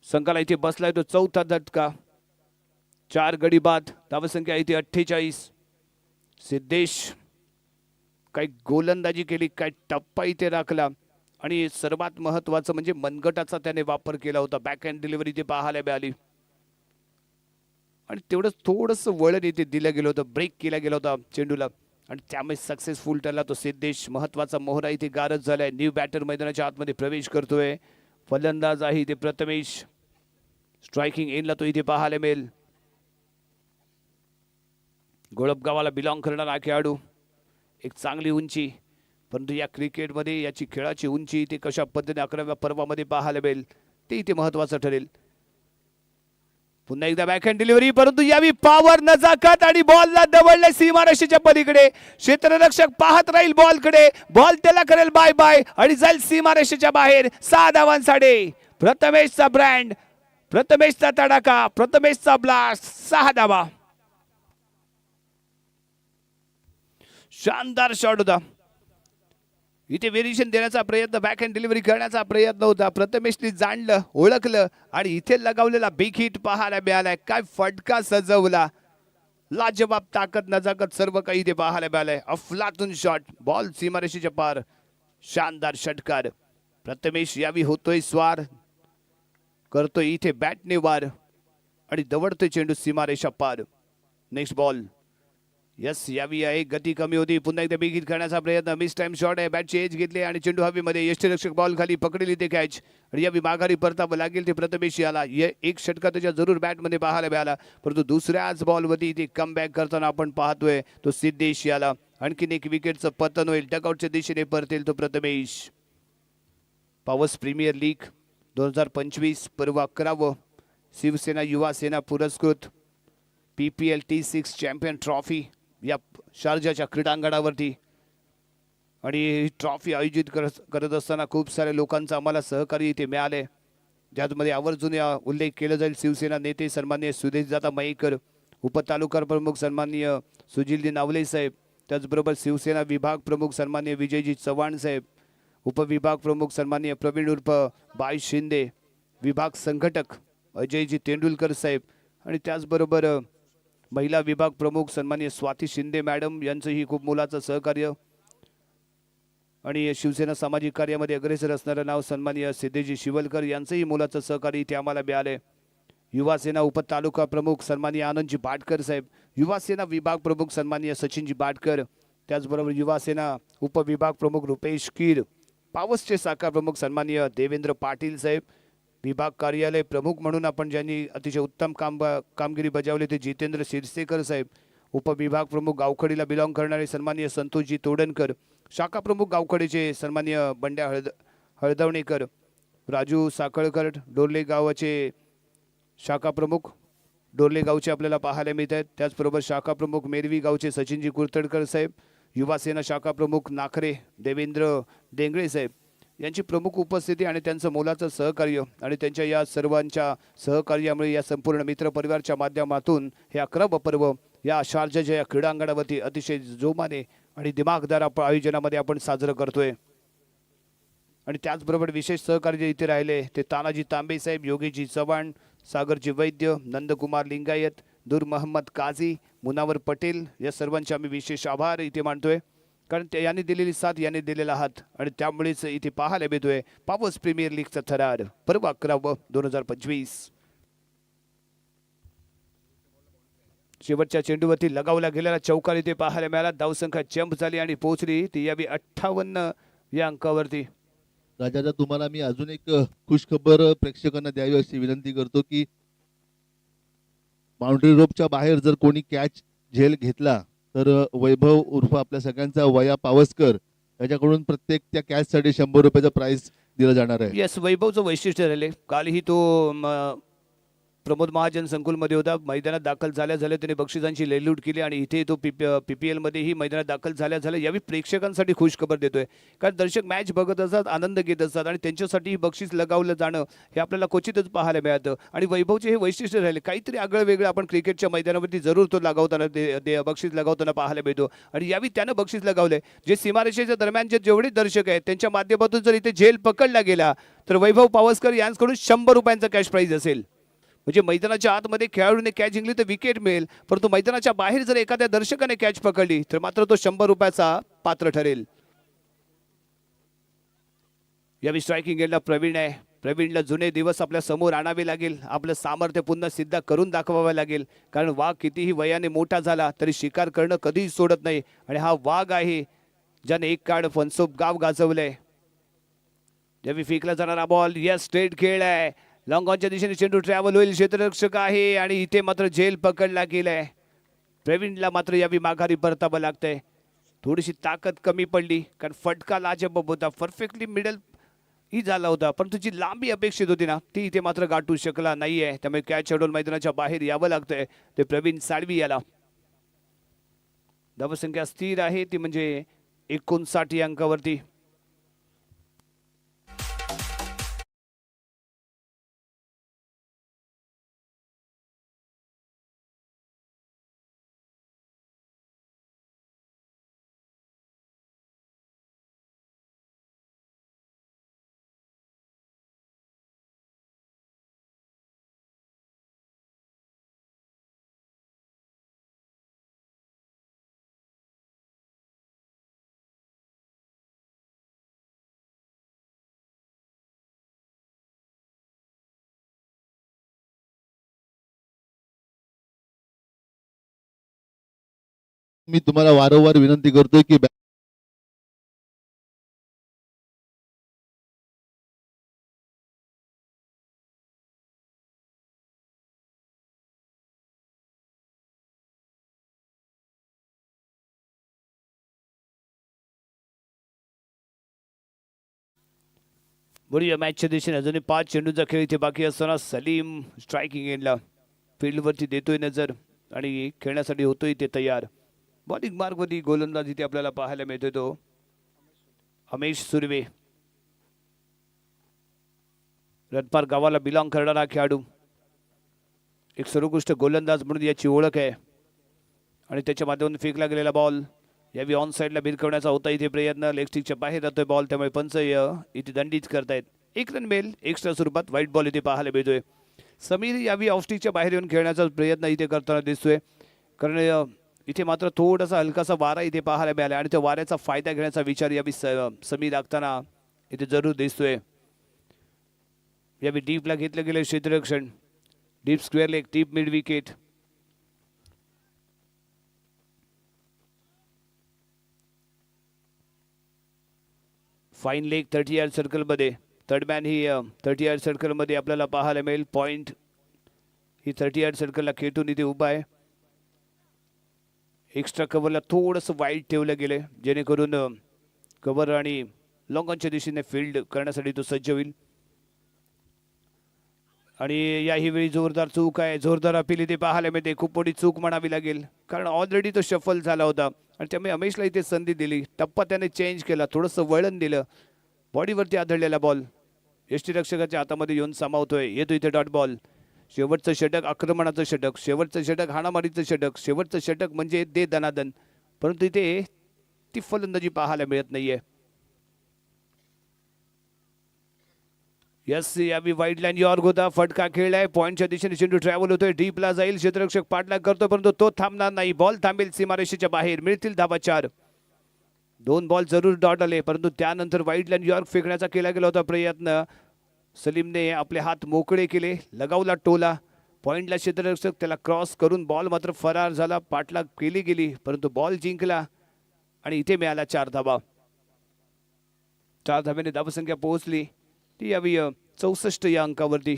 संघाला इथे बसलाय तो चौथा झटका. 4 गडी बाद. धावसंख्या इथे 48. सिद्धेश काही गोलंदाजी केली, काय टप्पा इथे राखला आणि सर्वात महत्वाचं म्हणजे मनगटाचा त्याने वापर केला होता. बॅक हँड डिलिव्हरी इथे पाहायला मिळाली आणि तेवढंच थोडंसं वळण इथे दिलं गेलं होतं, ब्रेक केला गेला होता चेंडूला आणि त्यामुळे सक्सेसफुल ठरला तो सिद्धेश. महत्वाचा मोहरा इथे गारज झालाय. न्यू बॅटर मैदानाच्या आतमध्ये प्रवेश करतोय. फलंदाज आहे इथे प्रथमेश. स्ट्रायकिंग एंडला तो इथे पाहायला मिळेल. गोळपगावाला बिलॉंग करणारा हा खेळाडू. एक चांगली उंची, परंतु या क्रिकेटमध्ये याची खेळाची उंची ते कशा पद्धतीने 11व्या पर्वामध्ये पाहायला मिळेल ते इथे महत्वाचं ठरेल. पुन्हा एकदा बॅकहँड डिलिव्हरी, परंतु यावी पॉवर नजाकत आणि बॉलला दवडले सीमारेषेच्या पलीकडे. क्षेत्ररक्षक पाहत राहील बॉलकडे. बॉल त्याला करेल बाय बाय आणि जाईल सीमारेषेच्या बाहेर. 6 धावांसाठी प्रथमेशचा ब्रँड, प्रथमेशचा तडाखा, प्रथमेशचा ब्लास्ट. 6 धावा. शानदार शॉट होता. इथे व्हेरिएशन देण्याचा प्रयत्न, बॅक हँड डिलिव्हरी करण्याचा प्रयत्न होता. प्रथमेशने जाणलं, ओळखलं आणि इथे लगावलेला बिग हिट पाहायला मिळालाय. काय फटका सजवला. लाजवाब ताकद नजाकत सर्व काही इथे पाहायला मिळालंय. अफलातून शॉट, बॉल सीमारेषेच्या पार. शानदार षटकार. प्रथमेश यावी होतोय स्वार, करतोय इथे बॅटने वार आणि दवडतोय चेंडू सीमारेषा पार. Next ball. यस, यावी आहे, गती कमी होती. पुन्हा एकदा बिग हिट करण्याचा प्रयत्न. मिस टाइम शॉट आहे. बॅटची एज घेतली आणि चेंडू हवेमध्ये. यष्टीरक्षक बॉल खाली पकडेल इथे कॅच आणि यावी माघारी परतावं लागेल ते प्रथमेश याला. एक षटका त्याच्या जरूर बॅटमध्ये पाहायला मिळाला, परंतु दुसऱ्याच बॉलवरती इथे कम बॅक करताना आपण पाहतोय तो सिद्धेश याला. आणखीन एक विकेटचं पतन होईल. डकआउटच्या दिशेने परतेल तो प्रथमेश. पॉवर्स प्रीमियर लीग 2025 पर्व 11व शिवसेना युवा सेना पुरस्कृत PPL T6 चॅम्पियन ट्रॉफी या शारजाच्या क्रीडांगणावरती. आणि ही ट्रॉफी आयोजित करत असताना खूप साऱ्या लोकांचं आम्हाला सहकार्य इथे मिळाले, ज्यामध्ये आवर्जून उल्लेख केला जाईल. शिवसेना नेते सन्माननीय सुदेशदादा मयेकर, उपतालुका प्रमुख सन्माननीय सुजिलजी नावले साहेब, त्याचबरोबर शिवसेना विभाग प्रमुख सन्माननीय विजयजी चव्हाण साहेब, उपविभाग प्रमुख सन्माननीय प्रवीण उर्फ बाय शिंदे, विभाग संघटक अजयजी तेंडुलकर साहेब आणि त्याचबरोबर महिला विभाग प्रमुख सन्माननीय स्वाती शिंदे मॅडम यांचंही खूप मोलाचं सहकार्य. आणि शिवसेना सामाजिक कार्यामध्ये अग्रेसर असणारं नाव सन्माननीय सिद्धेजी शिवलकर यांचंही मोलाचं सहकार्य इथे आम्हाला मिळाले. युवा सेना उपतालुका प्रमुख सन्माननीय आनंदजी बाटकर साहेब, युवा सेना विभाग प्रमुख सन्माननीय सचिनजी बाटकर, त्याचबरोबर युवा सेना उपविभाग प्रमुख रुपेश कीर, पावसचे साकार प्रमुख सन्माननीय देवेंद्र पाटील साहेब, विभाग कार्यालय प्रमुख म्हणून आपण ज्यांनी अतिशय उत्तम कामगिरी बजावली ते जितेंद्र शिरसेकर साहेब, उपविभाग प्रमुख गावखडीला बिलॉंग करणारे सन्माननीय संतोषजी तोडणकर, शाखा प्रमुख गावखडीचे सन्माननीय बंड्या हळदवणेकर, राजू साखळकर डोरले गावाचे शाखा प्रमुख डोरले गावचे आपल्याला पाहायला मिळत आहेत. त्याचबरोबर शाखा प्रमुख मेरवी गावचे सचिनजी कुर्तडकर साहेब, युवा सेना शाखा प्रमुख नाखरे देवेंद्र डेंगळे साहेब यांची प्रमुख उपस्थिती आणि त्यांचं मोलाचं सहकार्य आणि त्यांच्या या सर्वांच्या सहकार्यामुळे या संपूर्ण मित्र परिवारच्या माध्यमातून हे 11व पर्व या शारजाच्या क्रीडांगणावरती अतिशय जोमाने आणि दिमागदार आयोजनामध्ये आपण साजरं करतोय. आणि त्याचबरोबर विशेष सहकार्य इथे राहिले ते तानाजी तांबे साहेब, योगीजी चव्हाण, सागरजी वैद्य, नंदकुमार लिंगायत, दूर मोहम्मद काझी, मुनावर पटेल या सर्वांचे आम्ही विशेष आभार इथे मानतोय, कारण यांनी दिलेली साथ, यांनी दिलेला हात आणि त्यामुळेच इथे पाहायला मिळतोय पावस प्रीमियर लीगचा थरार पर्व 11 2025. शेवटच्या चेंडूवरती लगावला गेलेला चौकार इथे पाहायला मिळाला. धावसंख्या जंप झाली आणि पोहोचली ती यावी 58 या अंकावरती. राजाचा तुम्हाला मी अजून एक खुशखबर प्रेक्षकांना द्यावी अशी विनंती करतो की बाउंड्री रोपच्या बाहेर जर कोणी कॅच झेल घेतला तर वैभव उर्फ आपल्या सगळ्यांचा वया पावसकर याच्याकडून प्रत्येक त्या कॅच साठी 100 रुपयाचा प्राइस दिला जाणार आहे. यस, वैभवचं वैशिष्ट्य राहिले. कालही तो प्रमोद महाजन संकुलमध्ये होता. मैदानात दाखल झाल्या त्याने बक्षिसांची लेलूट केली आणि इथे तो PPL मध्येही मैदानात दाखल झाल्या यावेळी प्रेक्षकांसाठी खुश खबर देतोय. कारण दर्शक मॅच बघत असतात, आनंद घेत असतात आणि त्यांच्यासाठी बक्षीस लगावलं जाणं हे आपल्याला क्वचितच पाहायला मिळतं. आणि वैभवचे हे वैशिष्ट्य राहिले, काहीतरी आगळं वेगळं आपण क्रिकेटच्या मैदानावरती जरूर तो लगावताना बक्षीस लगावताना पाहायला मिळतो. आणि यावेळी त्यानं बक्षीस लगावलंय. जे सीमारेषेच्या दरम्यान जेवढे दर्शक आहेत त्यांच्या माध्यमातून जर इथे झेल पकडला गेला तर वैभव पावसकर यांच्याकडून 100 रुपयांचा कॅश प्राइज असेल. म्हणजे मैदानाच्या आतमध्ये खेळाडूने कॅच जिंकली तर विकेट मिळेल, परंतु मैदानाच्या बाहेर जर एखाद्या दर्शकाने कॅच पकडली तर मात्र तो 100 रुपयाचा पात्र ठरेल. यावेळी स्ट्रायकिंग एंडला प्रवीण आहे. प्रवीणला जुने दिवस आपल्या समोर आणावे लागेल, आपलं सामर्थ्य पुन्हा सिद्ध करून दाखवावं लागेल. कारण वाघ कितीही वयाने मोठा झाला तरी शिकार करणं कधीही सोडत नाही आणि हा वाघ आहे ज्याने एक काळ फनसोप गाव गाजवलंय. यावेळी फेकला जाणारा बॉल या स्ट्रेट खेळ आहे. लॉंग ऑनच्या दिशेने चेंडू ट्रॅव्हल होईल, क्षेत्ररक्षक आहे आणि इथे मात्र झेल पकडला गेलाय. प्रवीणला मात्र यावेळी माघारी परतावं लागतंय. थोडीशी ताकद कमी पडली कारण फटका लाजबाब होता, परफेक्टली मिडल ही झाला होता, पण तुझी लांबी अपेक्षित होती ना ती इथे मात्र गाठू शकला नाहीये. त्यामुळे कॅच अडवून मैदानाच्या बाहेर यावं लागतंय ते प्रवीण साळवी याला. धावसंख्या स्थिर आहे ती म्हणजे 59 या अंकावरती. मी तुम्हाला वारंवार विनंती करतोय की बरोबर मॅचच्या दिशेने अजूनही 5 चेंडूचा खेळ इथे बाकी असताना सलीम स्ट्रायकिंग एंडला फील्डवरती देतोय नजर आणि खेळण्यासाठी होतोय ते तयार. बॉलिंग मार्गवरती गोलंदाज इथे आपल्याला पाहायला मिळतोय तो अमेश सुर्वे. रतपार गावाला बिलॉंग करणारा खेळाडू, एक सर्वोत्कृष्ट गोलंदाज म्हणून याची ओळख आहे. आणि त्याच्या माध्यमातून फेकला गेलेला बॉल यावेळी ऑन साईडला भिरकवण्याचा होता इथे प्रयत्न. लेग स्टिकच्या बाहेर जातोय बॉल, त्यामुळे पंच इथे दंडित करतायत. 1 रन मिळेल एक्स्ट्रा स्वरूपात. व्हाईट बॉल इथे पाहायला मिळतोय. समीर यावेळी ऑफ स्टिकच्या बाहेर येऊन खेळण्याचा प्रयत्न इथे करताना दिसतोय, कारण इथे मात्र थोडासा हलकासा वारा इथे पाहायला मिळाला आणि त्या वाऱ्याचा फायदा घेण्याचा विचार यावेळी समीर आखताना इथे जरूर दिसतोय. यावेळी डीपला घेतलं गेलं क्षेत्ररक्षण, deep square leg, deep mid wicket. Fine leg 30 yard सर्कलमध्ये. थर्ड मॅन ही 30 यार्ड सर्कलमध्ये आपल्याला पाहायला मिळेल. पॉइंट ही 30 यार्ड सर्कलला खेटून इथे उभा आहे. एक्स्ट्रा कव्हरला थोडंसं वाईट ठेवलं गेलं जेणेकरून कव्हर आणि लॉंग ऑनच्या दिशेने फील्ड करण्यासाठी तो सज्ज होईल. आणि याही वेळी जोरदार चूक आहे, जोरदार अपील इथे पाहायला मिळते. खूप मोठी चूक म्हणावी लागेल कारण ऑलरेडी तो शफल झाला होता आणि त्यामुळे अमेशला इथे संधी दिली. टप्पा त्याने चेंज केला, थोडंसं वळण दिलं. बॉडीवरती आदळलेला बॉल यष्टीरक्षकाच्या हातामध्ये येऊन सामावतोय. येतो इथे डॉट बॉल. शेवटचं षटक आक्रमणाचं षटक, शेवटचं षटक हाणामारीचं षटक, शेवटचं षटक म्हणजे दे दनादन, परंतु इथे ती फलंदाजी पाहायला मिळत नाहीये. यस यावी वाईड लाईन यॉर्क होता, फटका खेळलाय. पॉईंटच्या दिशेने चेंडू ट्रॅव्हल होतोय, डीपला जाईल. क्षेत्ररक्षक पाठलाग करतोय परंतु तो थांबणार नाही. बॉल थांबेल सीमारेषेच्या बाहेर. मिळतील धाबा 4. 2 बॉल जरूर डॉट आले, परंतु त्यानंतर वाईड लाईन यॉर्क फेकण्याचा केला गेला होता प्रयत्न. सलीमने आपले हात मोकळे केले, लगावला टोला. पॉईंटला क्षेत्ररक्षक त्याला क्रॉस करून बॉल मात्र फरार झाला. पाठलाग केली गेली परंतु बॉल जिंकला आणि इथे मिळाला 4 धाबा. 4 धाब्याने धावसंख्या पोहोचली ती यावी 64 या अंकावरती.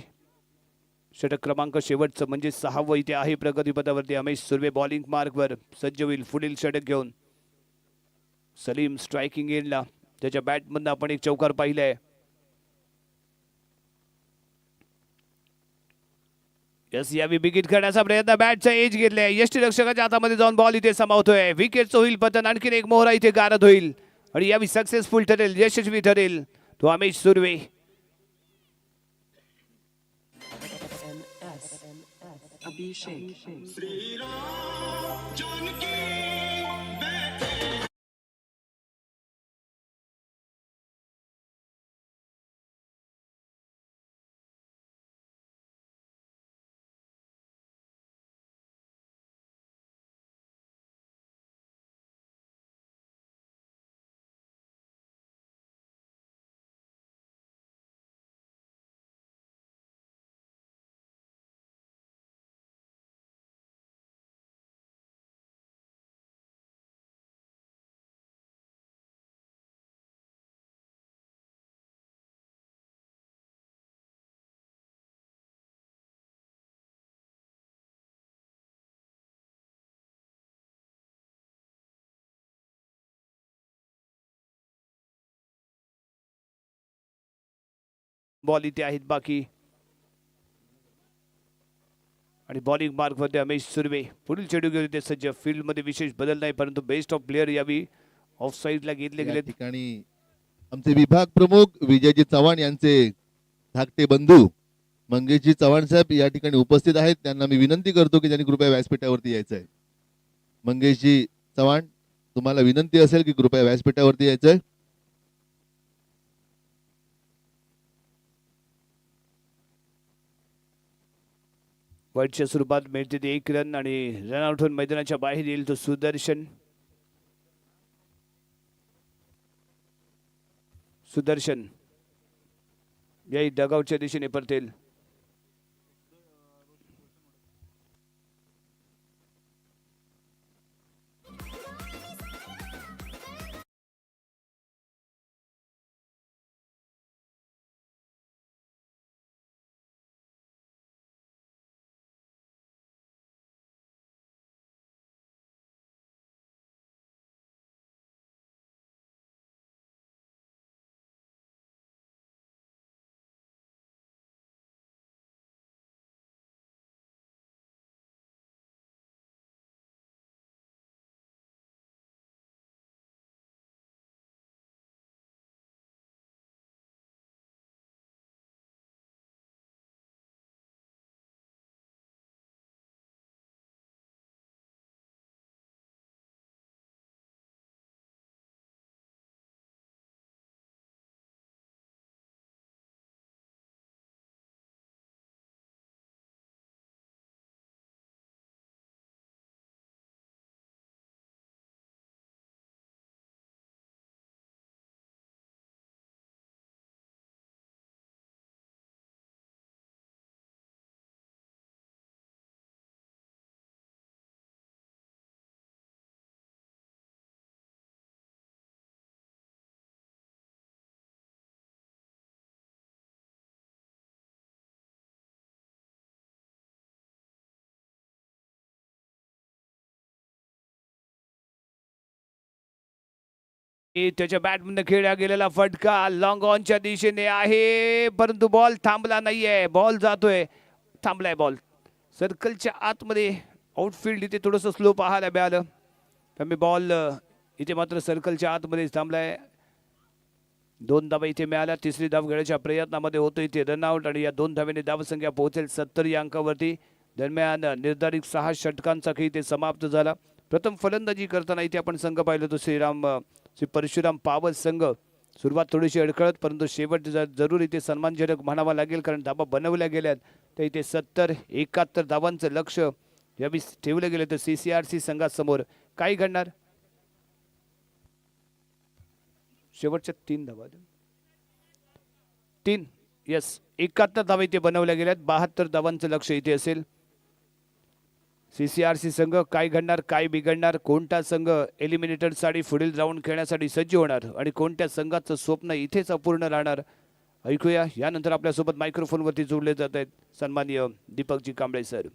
षटक क्रमांक शेवटचं म्हणजे 6वं इथे आहे प्रगतीपथावरती. अमेश सुर्वे बॉलिंग मार्कवर सज्ज होईल पुढील षटक घेऊन. सलीम स्ट्रायकिंग एंडला, त्याच्या बॅटमधनं आपण एक चौकार पाहिलाय. यस यावी विकेट करण्याचा प्रयत्न बॅटचा एज घेतलाय यष्टीरक्षकाच्या हातामध्ये जाऊन बॉल इथे समावतोय विकेटचं होईल पतन आणखीन एक मोहरा इथे गारद होईल आणि यावी सक्सेसफुल ठरेल यशस्वी ठरेल तो अमेश सुर्वे. बॉल इथे आहेत बाकी आणि बॉलिंग मार्क मध्ये अमेश सुर्वे पुढील चेंडू घेऊन ते सज्ज फील्ड मध्ये विशेष बदल नाही परंतु बेस्ट ऑफ प्लेअर यावी ऑफ साईडला घेतले या गेले. ठिकाणी आमचे विभाग प्रमुख विजयजी चव्हाण यांचे धाकटे बंधू मंगेशजी चव्हाण साहेब या ठिकाणी उपस्थित आहेत. त्यांना मी विनंती करतो की त्यांनी कृपया व्यासपीठावरती यायचं आहे. मंगेशजी चव्हाण तुम्हाला विनंती असेल की कृपया व्यासपीठावरती यायचं आहे. वाईटच्या स्वरूपात मिळते ते 1 रन आणि रन आउट होऊन मैदानाच्या बाहेर येईल तो सुदर्शन. सुदर्शन याही डगआउटच्या दिशेने परतेल. त्याच्या बॅटमधून खेळला गेलेला फटका लॉंग ऑनच्या दिशेने आहे परंतु बॉल थांबला नाहीये. बॉल जातोय थांबलाय बॉल सर्कलच्या आतमध्ये आउटफील्ड इथे थोडंसं स्लो पाहायला मिळालं त्यामुळे बॉल इथे मात्र सर्कलच्या आतमध्ये थांबलाय. 2 धावा इथे मिळाल्या. तिसरी धाव घेण्याच्या प्रयत्नामध्ये होतो इथे रनआउट आणि या 2 धावेने धावसंख्या पोहोचेल 70 या अंकावरती. दरम्यान निर्धारित 6 षटकांचा खेळ इथे समाप्त झाला. प्रथम फलंदाजी करताना इथे आपण संघ पाहिलो तो श्री परशुराम पावस संघ सुरुवात थोडीशी अडखळत परंतु शेवट जरूर इथे सन्मानजनक म्हणावा लागेल कारण धाबा बनवल्या गेल्यात. तर इथे 70-71 धावांचं लक्ष यावेळी ठेवलं गेलं तर CCRC संघासमोर काय घडणार. शेवटच्या 3 धावा 3 यस 71 धावा इथे बनवल्या गेल्यात. 72 धावांचं लक्ष इथे असेल. CCRC संघ काय घडणार काय बिघडणार कोणता संघ एलिमिनेटर साठी पुढील राऊंड खेळण्यासाठी सज्ज होणार आणि कोणत्या संघाचं स्वप्न इथेच अपूर्ण राहणार ऐकूया. यानंतर आपल्यासोबत मायक्रोफोनवरती जोडले जात आहेत सन्माननीय दीपकजी कांबळे सर.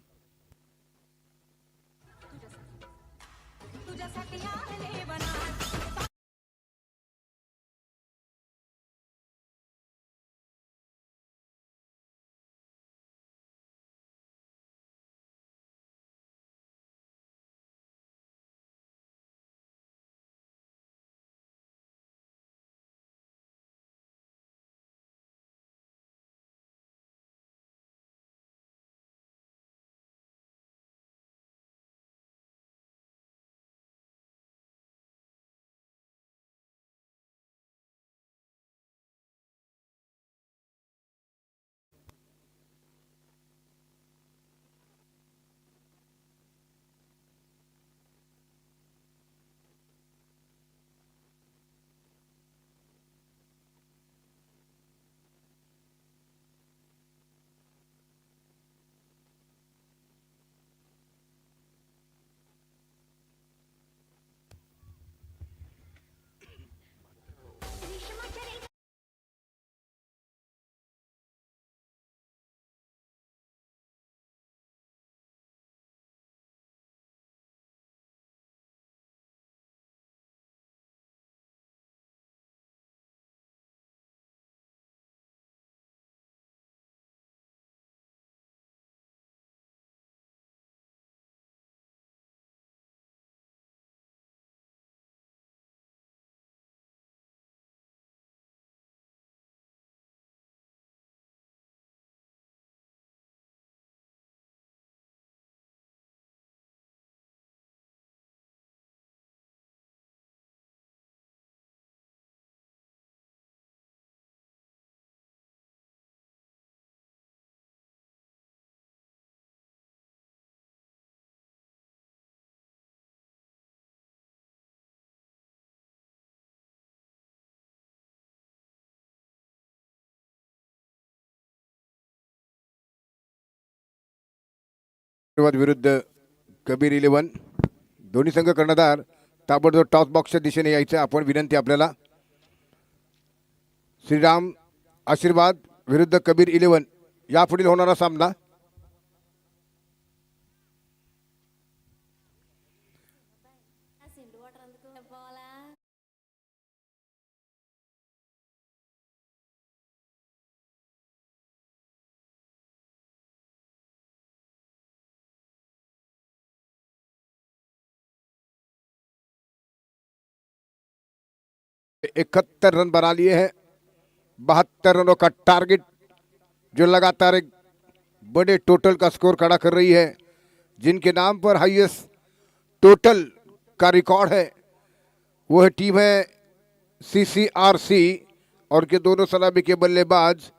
आशीर्वाद विरुद्ध कबीर 11. दोन्ही संघ कर्णधार ताबडतोब टॉस बॉक्सच्या दिशेने यायचं. आपण विनंती आपल्याला. श्रीराम आशीर्वाद विरुद्ध कबीर 11 यापुढील होणारा सामना. इकहत्तर रन बना लिए हैं. 72 रनों का टारगेट जो लगातार एक बड़े टोटल का स्कोर खड़ा कर रही है. जिनके नाम पर हाईएस्ट टोटल का रिकॉर्ड है वो है टीम है CCRC और के दोनों सलामी के बल्लेबाज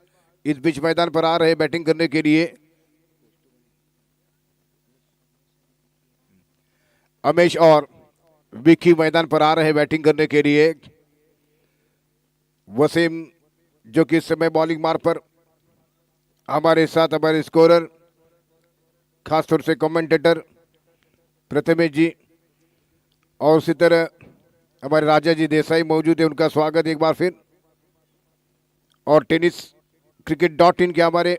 इस बीच मैदान पर आ रहे हैं बैटिंग करने के लिए. अमेश और विकी मैदान पर आ रहे हैं बैटिंग करने के लिए. वसीम जो कि इस समय बॉलिंग मार्ग पर हमारे साथ हमारे स्कोरर खासतौर से कमेंटेटर प्रथमेश जी और उसी तरह हमारे राजा जी देसाई मौजूद है. उनका स्वागत एक बार फिर. और टेनिस cricket.in के हमारे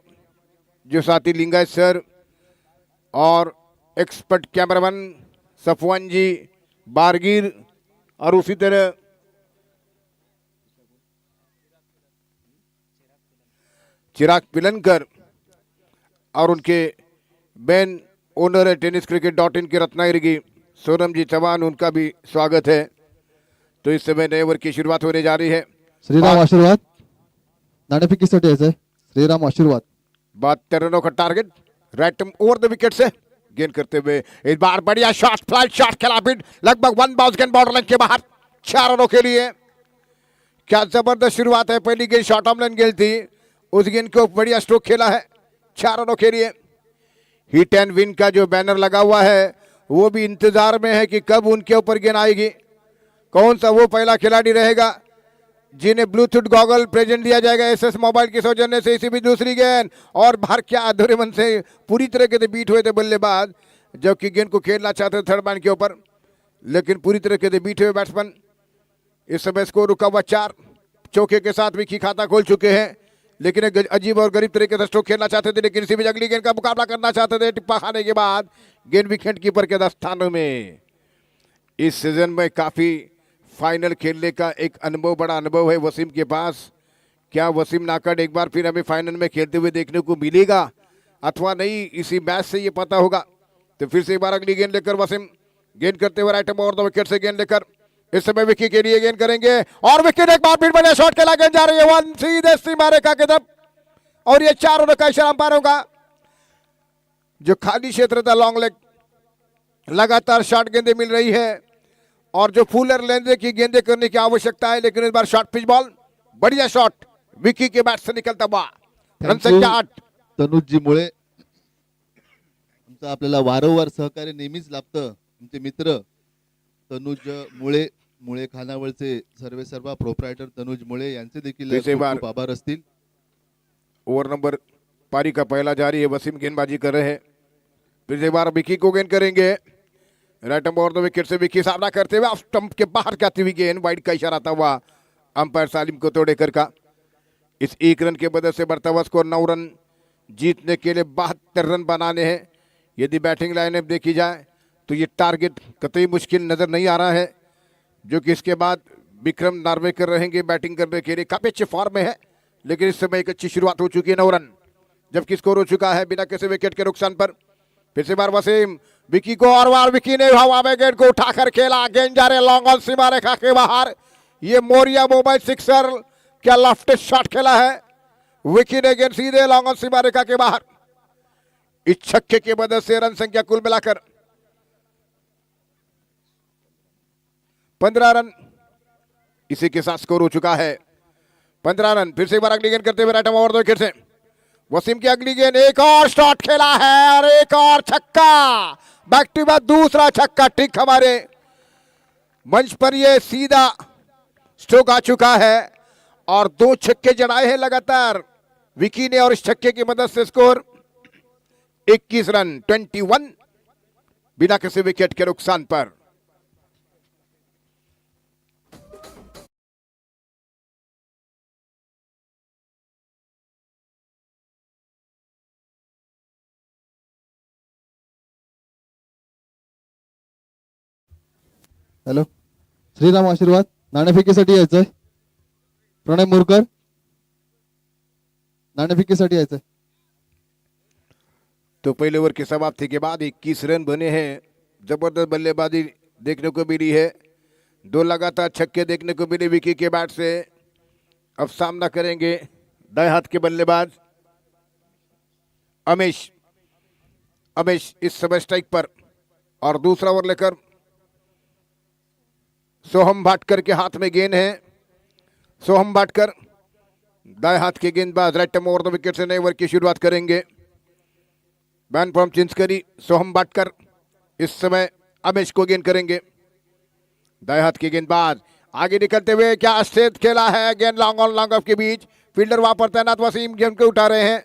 जो साथी लिंगायत सर और एक्सपर्ट कैमरामैन सफवान जी बारगीर और उसी तरह चिराग पिलनकर और उनके बैन ओनर है टेनिस cricket.in के रत्नागिरी की सोनम जी चौहान. उनका भी स्वागत है. तो इस समय नए ओवर की शुरुआत होने जा रही है. श्रीराम आशीर्वाद नाणेफेकीसाठी यायचंय. श्रीराम आशीर्वाद 72 रनों का target. Right over the wicket से गेंद करते हुए इस बार बढ़िया शॉट फ्लाइट शॉट खेला. बिट लगभग 1 बाउंस गेंद बॉर्डर लाइन के बाहर 4 रनों के लिए. क्या जबरदस्त शुरुआत है. पहली गेंद शॉर्ट ऑफ लाइन गेंद थी. उस गेंद को बढ़िया स्ट्रोक खेला है 4 रनों के लिए. हिट एंड विन का जो बैनर लगा हुआ है वो भी इंतजार में है कि कब उनके ऊपर गेंद आएगी. कौन सा वो पहला खिलाड़ी रहेगा जिन्हें ब्लूटूथ गॉगल प्रेजेंट दिया जाएगा एसएस मोबाइल के सौजन्य से. इसी भी दूसरी गेंद और बाहर क्या अधूरे मन से पूरी तरह से बीट हुए थे बल्लेबाज जबकि गेंद को खेलना चाहते थे थर्ड मैन के ऊपर, लेकिन पूरी तरह से बीट हुए बैट्समैन. इस समय स्कोर रुका हुआ 4. चौके के साथ विकी खाता खोल चुके हैं लेकिन एक अजीब और गरीब तरीके से स्ट्रोक खेलना चाहते थे लेकिन इसी भी अगली गेंद का मुकाबला करना चाहते थे. टिप्पा खाने के बाद गेंद विकेट कीपर के 10 स्थानों में. इस सीजन में काफी फाइनल खेलने का एक अनुभव बड़ा अनुभव है वसीम के पास. क्या वसीम नाकड़ एक बार फिर हमें फाइनल में खेलते हुए देखने को मिलेगा अथवा नहीं, इसी मैच से ये पता होगा. तो फिर से एक बार अगली गेंद लेकर वसीम गेंद करते हुए राइट ओवर द विकेट से गेंद लेकर इस समय विकी के लिए गेंद करेंगे और विकेट एक बार फिर बढ़िया शॉट खेला. गेंद जा रही है 1 सीधे सीमा रेखा की तरफ और ये 4 रनों का इशारा अंपायरों का. जो खाली क्षेत्र था लॉन्ग लेग लगातार शॉट गेंदें मिल रही है और जो फुलर लेंदे की गेंदें करने की आवश्यकता है लेकिन इस बार शॉर्ट पिच बॉल बढ़िया शॉट विकी के बैट से निकलता हुआ. रन संख्या 8. तनुजी मुळे आमचं आपल्याला वारंवार सहकार्य नेहमीच लाभतं. आमचे मित्र तनुज मुळे मुळे खानावळचे सर्वे सर्वा प्रोप्रायटर तनुज मुळे यांचे देखील खूप खूप आभार असतील. ओवर नंबर पारी का पहला जारी है. वसीम गेंदबाजी कर रहे हैं. फिर से बार विकी को गेंद करेंगे राइट ओवर द विकेट से. विकी सामना करते हुए ऑफ स्टंप के बाहर जाती हुई गेंद वाइड का इशारा था हुआ अंपायर सालिम को तोड़ेकर का. इस 1 रन के बदल से बढ़ता हुआ स्कोर 9 रन जीतने के लिए 72 रन बनाने हैं. यदि बैटिंग लाइनअप देखी जाए तो ये टारगेट कतई मुश्किल नजर नहीं आ रहा है. जो कि इसके बाद विक्रम नार्वेकर रहेंगे बैटिंग करने के लिए. काफी अच्छे फॉर्म में है लेकिन इस समय एक अच्छी शुरुआत हो चुकी है. 9 रन जबकि स्कोर हो चुका है बिना किसी विकेट के नुकसान पर. फिर से बार वसीम विकी को और बार विकी ने हवा में गेंद को उठाकर खेला. गेंद जा रहे लॉन्ग ऑन सीमा रेखा के बाहर. ये मोरिया मोबाइल सिक्सर क्या लेफ्ट शॉट खेला है विकी ने. गेंद सीधे लॉन्ग ऑन सीमा रेखा के बाहर. इस छक्के की मदद से रन संख्या कुल मिलाकर 15 रन इसी के साथ स्कोर हो चुका है 15 रन. फिर से एक बार अगली गेंद करते हुए राइट ओवर दो विकेट से वसीम की अगली गेंद. एक और शॉट खेला है और एक और छक्का. बैक टू बैक दूसरा छक्का. ठीक हमारे मंच पर ये सीधा स्ट्रोक आ चुका है और 2 छक्के जड़ाए हैं लगातार विकी ने और इस छक्के की मदद से स्कोर 21 रन 21 बिना किसी विकेट के नुकसान पर। हॅलो, श्रीराम आशीर्वाद नाणेफेकीसाठी यायचंय. प्रणय मोरकर नाणेफेकीसाठी यायचंय. तो पहले ओवर की समाप्ति के बाद 21 रन बने हैं। जबरदस्त बल्लेबाजी देखने को मिली है। 2 लगातार छक्के देखने को मिले विकी के बैट से। अब सामना करेंगे दाएं हाथ के बल्लेबाज अमेश। अमेश इस समय स्ट्राइक पर और दूसरा ओवर लेकर सोहम भाटकर के हाथ में गेंद है। सोहम भाटकर दाएं हाथ के गेंदबाज राइट ओवर द विकेट से नए ओवर की शुरुआत करेंगे। बैन फ्रॉम चिंचकरी सोहम भाटकर इस समय अमेश को गेंद करेंगे। दाएं हाथ के गेंदबाज आगे निकलते हुए क्या स्ट्रेट खेला है। गेंद long on long off K beach fielder वहां पर तैनात वसीम गेंद को उठा रहे हैं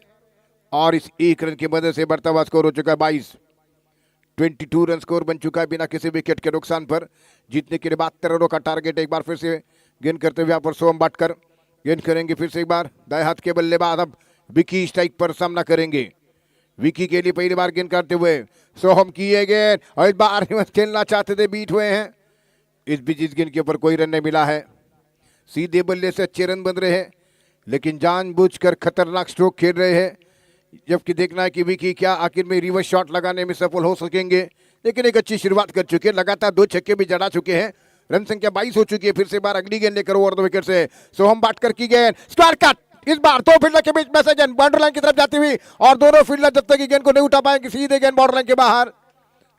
और इस 1 रन की मदद से बढ़ता हुआ स्कोर हो चुका है 22 रन स्कोर बन चुका है बिना किसी विकेट के नुकसान पर। जीतने के लिए 72 रनों का टारगेट। एक बार फिर से गेंद करते हुए यहाँ पर सोहम भाटकर गेंद करेंगे फिर से एक बार। दाएं हाथ के बल्लेबाज अब विकी स्ट्राइक पर सामना करेंगे। विकी के लिए पहली बार गेंद करते हुए सोहम किए गेंद और इस बार खेलना चाहते थे, बीट हुए हैं। इस बीच इस गेंद के ऊपर कोई रन नहीं मिला है। सीधे बल्ले से अच्छे रन बन रहे हैं लेकिन जानबूझकर खतरनाक स्ट्रोक खेल रहे हैं। जबकि देखना है कि विकी क्या आखिर में रिवर्स शॉट लगाने में सफल हो सकेंगे। लेकिन एक अच्छी शुरुआत कर चुके हैं। लगातार 2 छक्के भी जड़ा चुके हैं। रन संख्या 22 हो चुकी है। फिर से बार अगली गेंद लेकर ओवर द विकेट से सोहम भाटकर की गेंद स्क्वायर कट। इस बार 2 फील्डर के बीच में से गेंद बाउंड्री लाइन की तरफ जाती हुई और दोनों फील्डर जब तक गेंद को नहीं उठा पाएंगे सीधे गेंद बाउंड्री लाइन के बाहर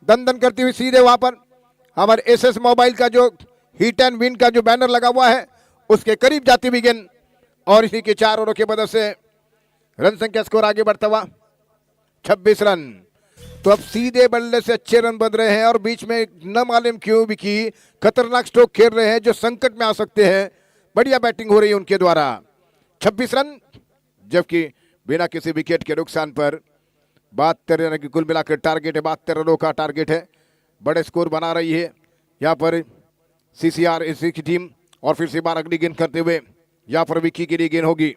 दन दन करती हुई सीधे वहां पर हमारे एसएस मोबाइल का जो हिट एंड विन का जो बैनर लगा हुआ है उसके करीब जाती हुई गेंद और इसी के 4 ओवरों की मदद से रन संख्या स्कोर आगे बढ़ता हुआ 26 रन। तो अब सीधे बल्ले से अच्छे रन बन रहे हैं और बीच में न मालूम क्यों विकी खतरनाक स्ट्रोक खेल रहे हैं जो संकट में आ सकते हैं। बढ़िया बैटिंग हो रही है उनके द्वारा। 26 रन जबकि बिना किसी विकेट के नुकसान पर 72 रन की कुल मिलाकर टारगेट है। 72 रनों का टारगेट है। बड़े स्कोर बना रही है यहाँ पर सीसीआर एसी की टीम। और फिर से बार अगली गेंद करते हुए यहाँ पर विकी के लिए गेंद होगी।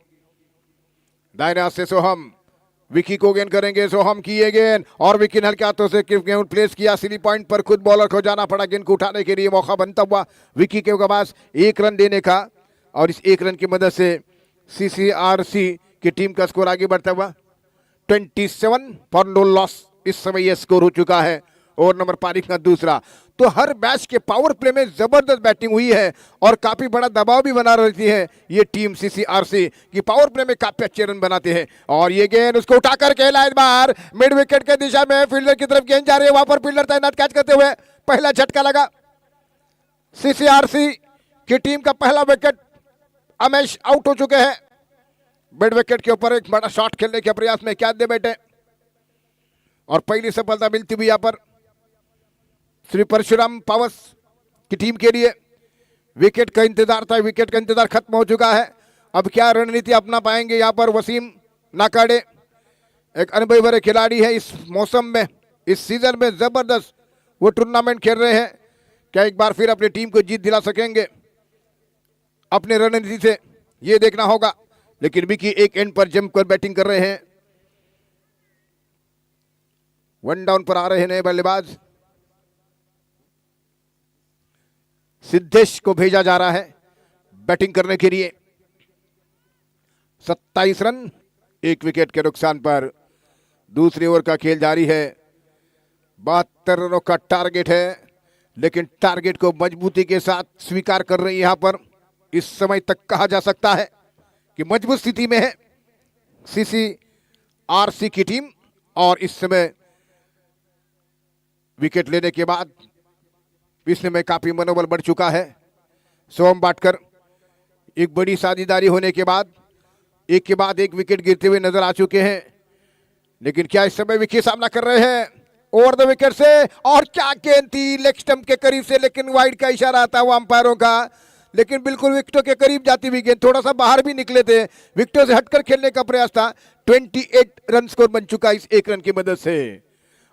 दाहिने हाथ से सोहम विकी को गेंद करेंगे। सोहम की ये गेंद और विकी ने हल्के हाथों से गेंद प्लेस किया सीली पॉइंट पर। खुद बॉलर को जाना पड़ा गेंद को उठाने के लिए। मौका बनता हुआ विकी के पास 1 रन देने का और इस 1 रन की मदद से सीसीआरसी की टीम का स्कोर आगे बढ़ता हुआ 27 फॉर नो लॉस। इस समय यह स्कोर हो चुका है ओवर नंबर पारी का दूसरा। तो हर मैच के पावर प्ले में जबरदस्त बैटिंग हुई है और काफी बड़ा दबाव भी बना रही है ये टीम सीसीआरसी की। पावर प्ले में काफी अच्छे रन बनाते हैं और ये गेंद उसको उठाकर खेला इस बार मिड विकेट के दिशा में फील्डर की तरफ गेंद जा रही है। वहां पर फील्डर तैनात कैच करते हुए पहला झटका लगा। सीसीआरसी की टीम का पहला विकेट। अमेश आउट हो चुके हैं। मिड विकेट के ऊपर एक बड़ा शॉट खेलने के प्रयास में क्या दे बैठे और पहली सफलता मिलती हुई यहाँ पर श्री परशुराम पावर्स की टीम के लिए। विकेट का इंतजार था। विकेट का इंतजार खत्म हो चुका है। अब क्या रणनीति अपना पाएंगे यहाँ पर वसीम नाकाडे। एक अनुभवी भरे खिलाड़ी है इस मौसम में, इस सीजन में जबरदस्त वो टूर्नामेंट खेल रहे हैं। क्या एक बार फिर अपनी टीम को जीत दिला सकेंगे अपने रणनीति से, ये देखना होगा। लेकिन विकी एक एंड पर जंप कर बैटिंग कर रहे हैं। 1 डाउन पर आ रहे हैं नए बल्लेबाज। सिद्धेश को भेजा जा रहा है बैटिंग करने के लिए। 27 रन 1 विकेट के नुकसान पर दूसरी ओवर का खेल जारी है। 72 रनों का टारगेट है लेकिन टारगेट को मजबूती के साथ स्वीकार कर रही है यहां पर। इस समय तक कहा जा सकता है कि मजबूत स्थिति में है सीसीआरसी की टीम और इस समय विकेट लेने के बाद इसमें में काफी मनोबल बढ़ चुका है। सोहम भाटकर एक बड़ी साझेदारी होने के बाद एक के बाद एक विकेट गिरते हुए नजर आ चुके हैं। लेकिन क्या इस समय विकेट सामना कर रहे हैं ओवर द विकेट से और क्या गेंद थी लेग स्टंप के करीब से, लेकिन वाइड का इशारा आता हुआ अंपायरों का। लेकिन बिल्कुल विकेटों के करीब जाती हुई गेंद, थोड़ा सा बाहर भी निकले थे, विकेटों से हटकर खेलने का प्रयास था। 28 रन स्कोर बन चुका इस एक रन की मदद से।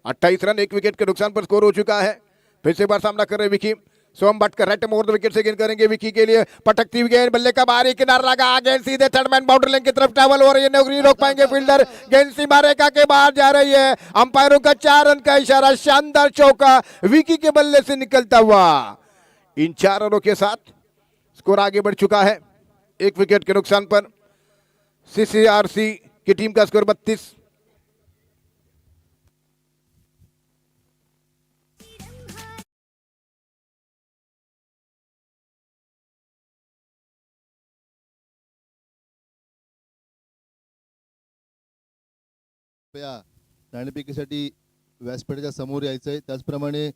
28 रन 1 विकेट के नुकसान पर स्कोर हो चुका है। फिर से बार सामना कर रहे Vicky, Som Bhatkar right over the wicket से गेंद करेंगे विकी के लिए, पटकती हुई गेंद, बल्ले का बाहरी किनारा लगा, गेंद सीधे थर्ड मैन बाउंड्री लाइन की तरफ ट्रैवल हो रही है, नहीं रोक पाएंगे फील्डर, गेंद सीमा रेखा के बाहर जा रही है। अंपायरों का 4 रन का इशारा, शानदार चौका विकी के बल्ले से निकलता हुआ। इन 4 रनों के साथ स्कोर आगे बढ़ चुका है 1 विकेट के नुकसान पर। सीसीआरसी की टीम का स्कोर 32। कृपया नाणेफेकीसाठी व्यासपीठाच्या समोर यायचंय. त्याचप्रमाणे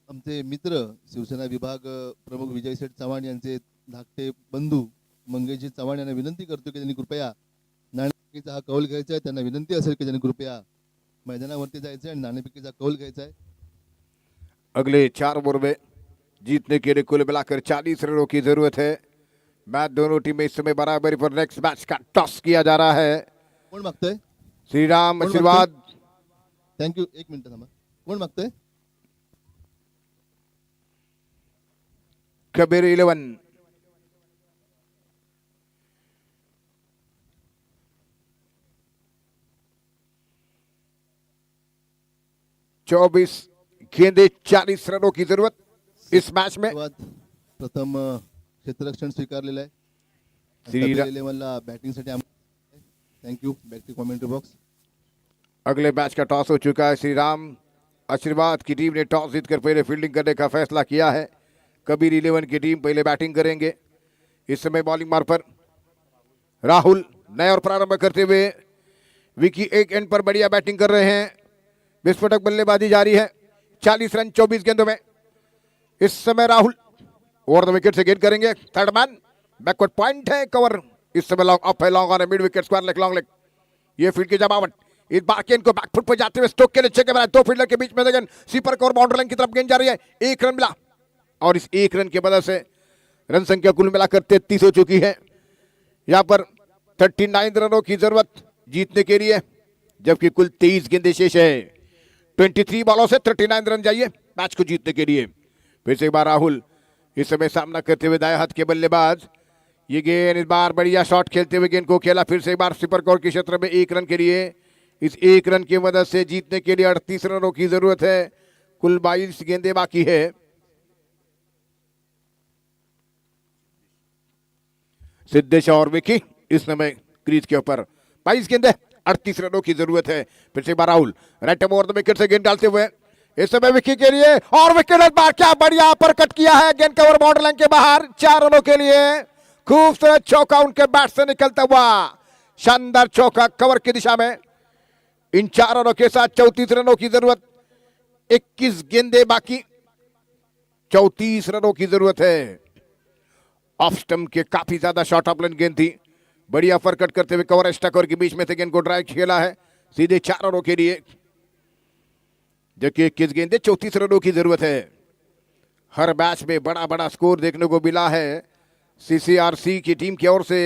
आमचे मित्र शिवसेना विभाग प्रमुख विजय शेठ चव्हाण यांचे धाकटे बंधू मंगेशजी चव्हाण यांना विनंती करतो की त्यांनी कृपया नाणेफेकीचा हा कौल घ्यायचा आहे. त्यांना विनंती असेल की त्यांनी कृपया मैदानावरती जायचं आहे आणि नाणेफेकीचा कौल घ्यायचा आहे. अगले 4 ओवर में जीतने के लिए कुल मिलाकर 40 रनों की जरूरत है। मैच दोनों टीमें इस समय बराबरी पर, नेक्स्ट मैच का टॉस किया जा रहा है। कोण मागतंय? श्रीराम कोण आशीर्वाद, थँक्यू. 1 मिनिट थांबा. कोण मागतंय? कबीर 11, चौबीस गेंदे 40 रनों की जरूरत इस मैच में। प्रथम क्षेत्ररक्षण स्वीकारलेलं आहे. श्रीरा- 11ला बॅटिंगसाठी thank you. Back to commentary box. अगले मैच का टॉस हो चुका है। श्री राम आशीर्वाद की टीम ने टॉस जीतकर पहले फील्डिंग करने का फैसला किया है। कबीर 11 की टीम पहले बैटिंग करेंगे। इस समय बॉलिंग मार्ग पर राहुल नए और प्रारंभ करते हुए, विकी एक एंड पर बढ़िया बैटिंग कर रहे हैं। विस्फोटक बल्लेबाजी जारी है। 40 रन 24 गेंदों में। इस समय राहुल ओवर द विकेट से गेंद करेंगे, थर्ड मैन, बैकवर्ड पॉइंट है, कवर इस समय लॉन्ग अप है, लॉन्ग ऑन है, mid wicket, square leg, long leg. ये फील्ड की जमावट, इस बार गेंद को बैकफुट पर जाते हुए स्टोक के नीचे के बाद 2 फील्डर के बीच में गेंद सीपर को और बाउंड्री लाइन की तरफ गेंद जा रही है। 1 रन मिला और इस 1 रन की मदद से रन संख्या कुल मिलाकर 33 हो चुकी है। यहां पर 39 रनों की जरूरत जीतने के लिए, जबकि कुल 23 गेंदें शेष है। 23 बॉलों से 39 रन चाहिए मैच को जीतने के लिए। फिर से एक बार राहुल इस समय सामना करते हुए दाएं हाथ के बल्लेबाज, ये गेंद इस बार बढ़िया शॉट खेलते हुए गेंद को खेला। फिर से एक बार सुपर कोर के क्षेत्र में 1 रन के लिए, इस 1 रन की मदद से जीतने के लिए 38 रनों की जरूरत है। कुल 22 गेंदें बाकी है। सिद्धेश और विकी इस समय क्रीज के ऊपर, 22 गेंदें 38 रनों की जरूरत है। फिर से एक बार Rahul right over the wicket से गेंद डालते हुए, इस समय विकी के लिए, और विकेट इस बार क्या बढ़िया अपर कट किया है, गेंद कवर बाउंड्री लाइन के बाहर, 4 रनों के लिए। खूबसूरत चौका उनके बैट से निकलता हुआ, शानदार चौका कवर की दिशा में। इन 4 रनों के साथ 34 रनों की जरूरत, 21 गेंदें बाकी, 34 रनों की जरूरत है। ऑफ स्टंप के काफी ज्यादा शॉर्ट ऑफ लाइन गेंद थी, बढ़िया अपर कट करते हुए कवर स्टकर के बीच में से गेंद को ड्राइव खेला है सीधे 4 रनों के लिए, जबकि 21 गेंदें 34 रनों की जरूरत है। हर मैच में बड़ा बड़ा स्कोर देखने को मिला है सीसीआरसी की टीम की ओर से।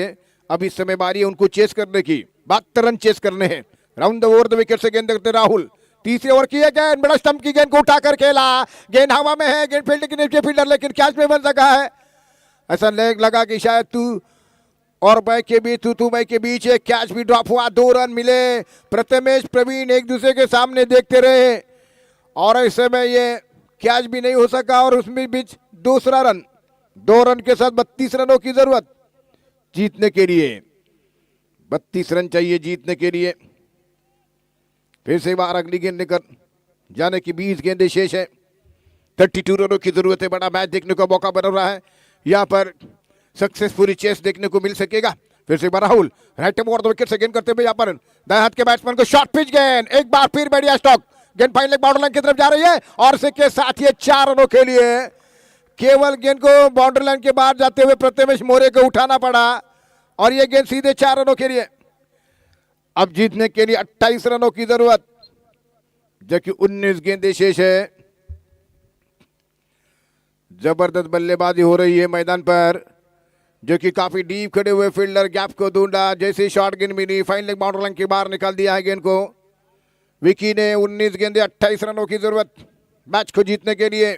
अब इस समय बारी है उनको चेस करने की, 72 रन चेस करने हैं। Round the over the wicket से गेंद करते राहुल, तीसरे ओवर की है गेंद, बड़ा स्टंप की गेंद को उठाकर खेला, गेंद हवा में है, गेंद फील्ड के नीचे फील्डर लेकिन कैच में बन सका है। ऐसा लेग लगा कि शायद तू और मैं के बीच, तू मैं के बीच एक कैच भी ड्रॉप हुआ। 2 रन मिले, प्रथमेश प्रवीण एक दूसरे के सामने देखते रहे और इस समय ये कैच भी नहीं हो सका और उसमें बीच दूसरा रन। 2 रन के साथ 32 रनों की जरूरत जीतने के लिए, 32 रन चाहिए जीतने के लिए। फिर से बार अगली गेंद लेकर जाने की 20 गेंदें शेष है, 32 रनों की जरूरत है। बड़ा मैच देखने का मौका बन रहा है, यहाँ पर सक्सेसफुली चेस देखने को मिल सकेगा। फिर से एक बार Rahul right over the wicket से गेंद करते हुए यहाँ पर दाएं हाथ के बैट्समैन को शॉर्ट पिच गेंद, एक बार फिर बढ़िया स्टॉक, गेंद फाइन लेग बाउंड्री लाइन की तरफ जा रही है और इसी के साथ ये 4 रनों के लिए। केवल गेंद को बाउंड्री लाइन के बाहर जाते हुए प्रथमेश मोरे को उठाना पड़ा और ये गेंद सीधे 4 रनों के लिए। अब जीतने के लिए 28 रनों की जरूरत, जबकि 19 गेंदें शेष है। जबरदस्त बल्लेबाजी हो रही है मैदान पर, जो कि काफी डीप खड़े हुए फील्डर गैप को ढूंढा, जैसे शॉर्ट गेंद मिली फाइन लेग बाउंड्री लाइन के बाहर निकाल दिया है गेंद को। विकी ने 19 गेंदे 28 रनों की जरूरत मैच को जीतने के लिए।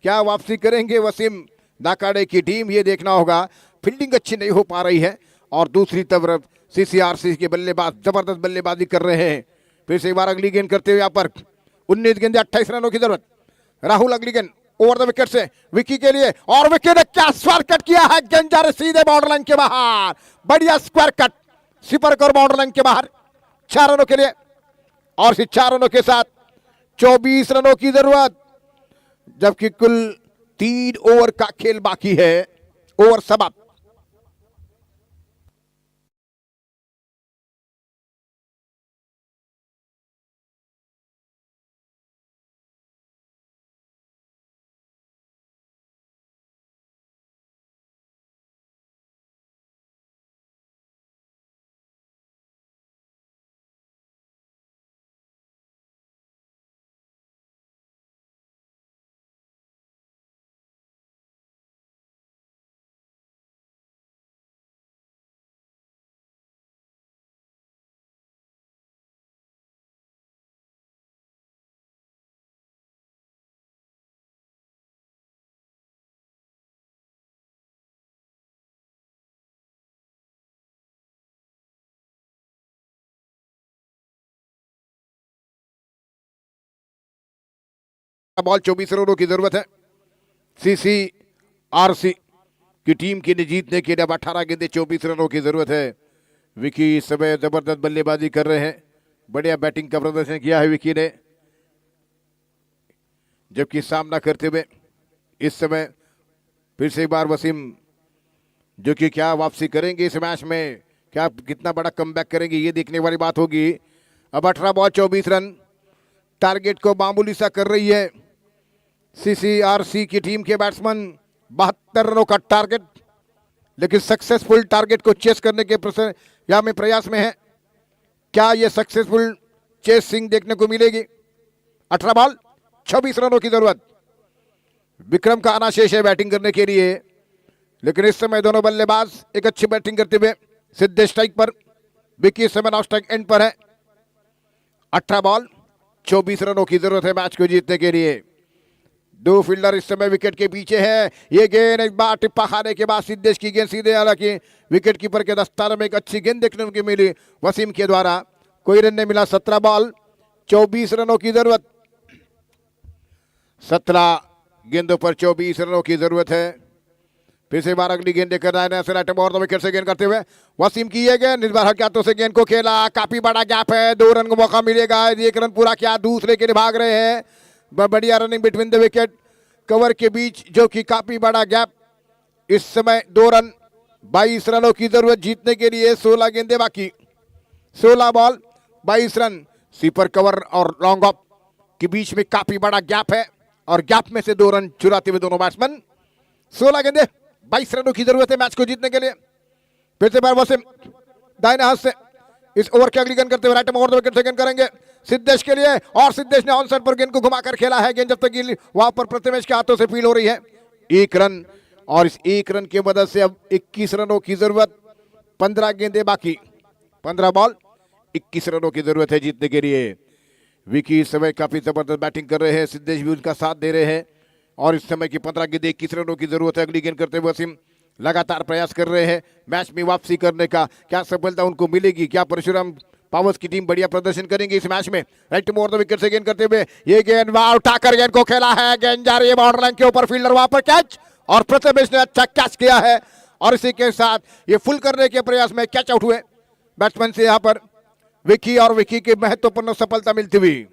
क्या वापसी करेंगे वसीम दाकाड़े की टीम, ये देखना होगा। फील्डिंग अच्छी नहीं हो पा रही है और दूसरी तरफ सीसीआरसी के बल्लेबाज जबरदस्त बल्लेबाजी कर रहे हैं। फिर से एक बार अगली गेंद करते हुए यहाँ पर 19 गेंदे 28 रनों की जरूरत। राहुल अगली गेंद ओवर द विकेट से विकी के लिए, और विकी ने क्या स्क्वायर कट किया है, गेंद जा रही सीधे बाउंड्री लाइन के बाहर। बढ़िया स्क्वायर कट, सिपर कर बाउंड्री लाइन के बाहर 4 रनों के लिए। और 4 रनों के साथ 24 रनों की जरूरत, जबकि कुल 3 ओवर का खेल बाकी है। ओवर समाप्त। बॉल 24 रनों की जरूरत है सीसीआरसी की टीम के लिए जीतने के लिए। अब 18 गेंदे 24 रनों की जरूरत है। विकी इस समय जबरदस्त बल्लेबाजी कर रहे हैं, बढ़िया बैटिंग का प्रदर्शन किया है विकी ने, जबकि सामना करते हुए इस समय फिर से एक बार वसीम, जो कि क्या वापसी करेंगे इस मैच में, क्या कितना बड़ा कमबैक करेंगे, ये देखने वाली बात होगी। अब 18 बॉल 24 रन, टारगेट को मामूली सा कर रही है सीसीआरसी की टीम के बैट्समैन। 72 रनों का टारगेट, लेकिन सक्सेसफुल टारगेट को चेस करने के प्रयास में है। क्या यह सक्सेसफुल चेसिंग देखने को मिलेगी? 18 बॉल 26 रनों की जरूरत। विक्रम का आना शेष है बैटिंग करने के लिए, लेकिन इस समय दोनों बल्लेबाज एक अच्छी बैटिंग करते हुए। सिद्धेश स्ट्राइक पर, विकी इस समय नॉट स्ट्राइक एंड पर है। 18 बॉल 24 रनों की जरूरत है मैच को जीतने के लिए। 2 फील्डर इस समय विकेट के पीछे है। ये गेंद एक बार टिप्पा खाने के बाद सिद्धेश की गेंद सीधे, हालांकि विकेट कीपर के दस्ताने में एक अच्छी गेंद देखने को मिली वसीम के द्वारा, कोई रन नहीं मिला। 17 बॉल 24 रनों की जरूरत। 17 गेंदों पर 24 रनों की जरूरत है। फिर से बार अगली गेंद लेकर आए और दो विकेट से गेंद करते हुए वसीम की ये गेंद, इस बार हकियातों से गेंद को खेला, काफी बड़ा गैप है, 2 रन का मौका मिलेगा। 1 रन पूरा किया, दूसरे के लिए भाग रहे हैं। बढ़िया running between the wicket cover K beach, जो कि काफी बड़ा गैप। इस समय 2 रन 22 रनों की जरूरत जीतने के लिए। 16 गेंदे बाकी, 16 बॉल 22 रन। सीपर कवर और लॉन्ग ऑफ के बीच में काफी बड़ा गैप है, और गैप में से 2 रन चुराते हुए दोनों बैट्समैन। 16 गेंदे 22 रनों की जरूरत है मैच को जीतने के लिए। फिर से बार वसीम दाहिने हाथ से इस ओवर की अगली गेंद करते हुए राइट में ओवर द विकेट से गेंद करेंगे सिद्धेश के लिए, और सिद्धेश ने ऑन साइड पर गेंद को घुमाकर खेला है। गेंद जब तक वहां पर प्रथमेश के हाथों से फील हो रही है। 1 रन, और इस 1 रन की मदद से अब 21 रनों की जरूरत। 15 गेंदे बाकी, 15 बॉल 21 रनों की जरूरत है जीतने के लिए। विकी इस समय काफी जबरदस्त बैटिंग कर रहे हैं, सिद्धेश भी उनका साथ दे रहे हैं, और इस समय की 15 गेंदे 21 रनों की जरूरत है। अगली गेंद करते हुए वसीम लगातार प्रयास कर रहे हैं मैच में वापसी करने का। क्या सफलता उनको मिलेगी? क्या परशुराम पावर्स की टीम बढ़िया प्रदर्शन करेंगे इस मैच में? Right to over the wicket से गेंद करते हुए ये गेंद वहां उठाकर गेंद को खेला है, गेंद जा रही है बाउंड्री लाइन के ऊपर, फील्डर वहां पर कैच, और प्रथमेश ने अच्छा कैच किया है, और इसी के साथ ये फुल करने के प्रयास में कैच आउट हुए बैट्समैन से यहाँ पर विकी, और विकी की महत्वपूर्ण सफलता मिलती हुई।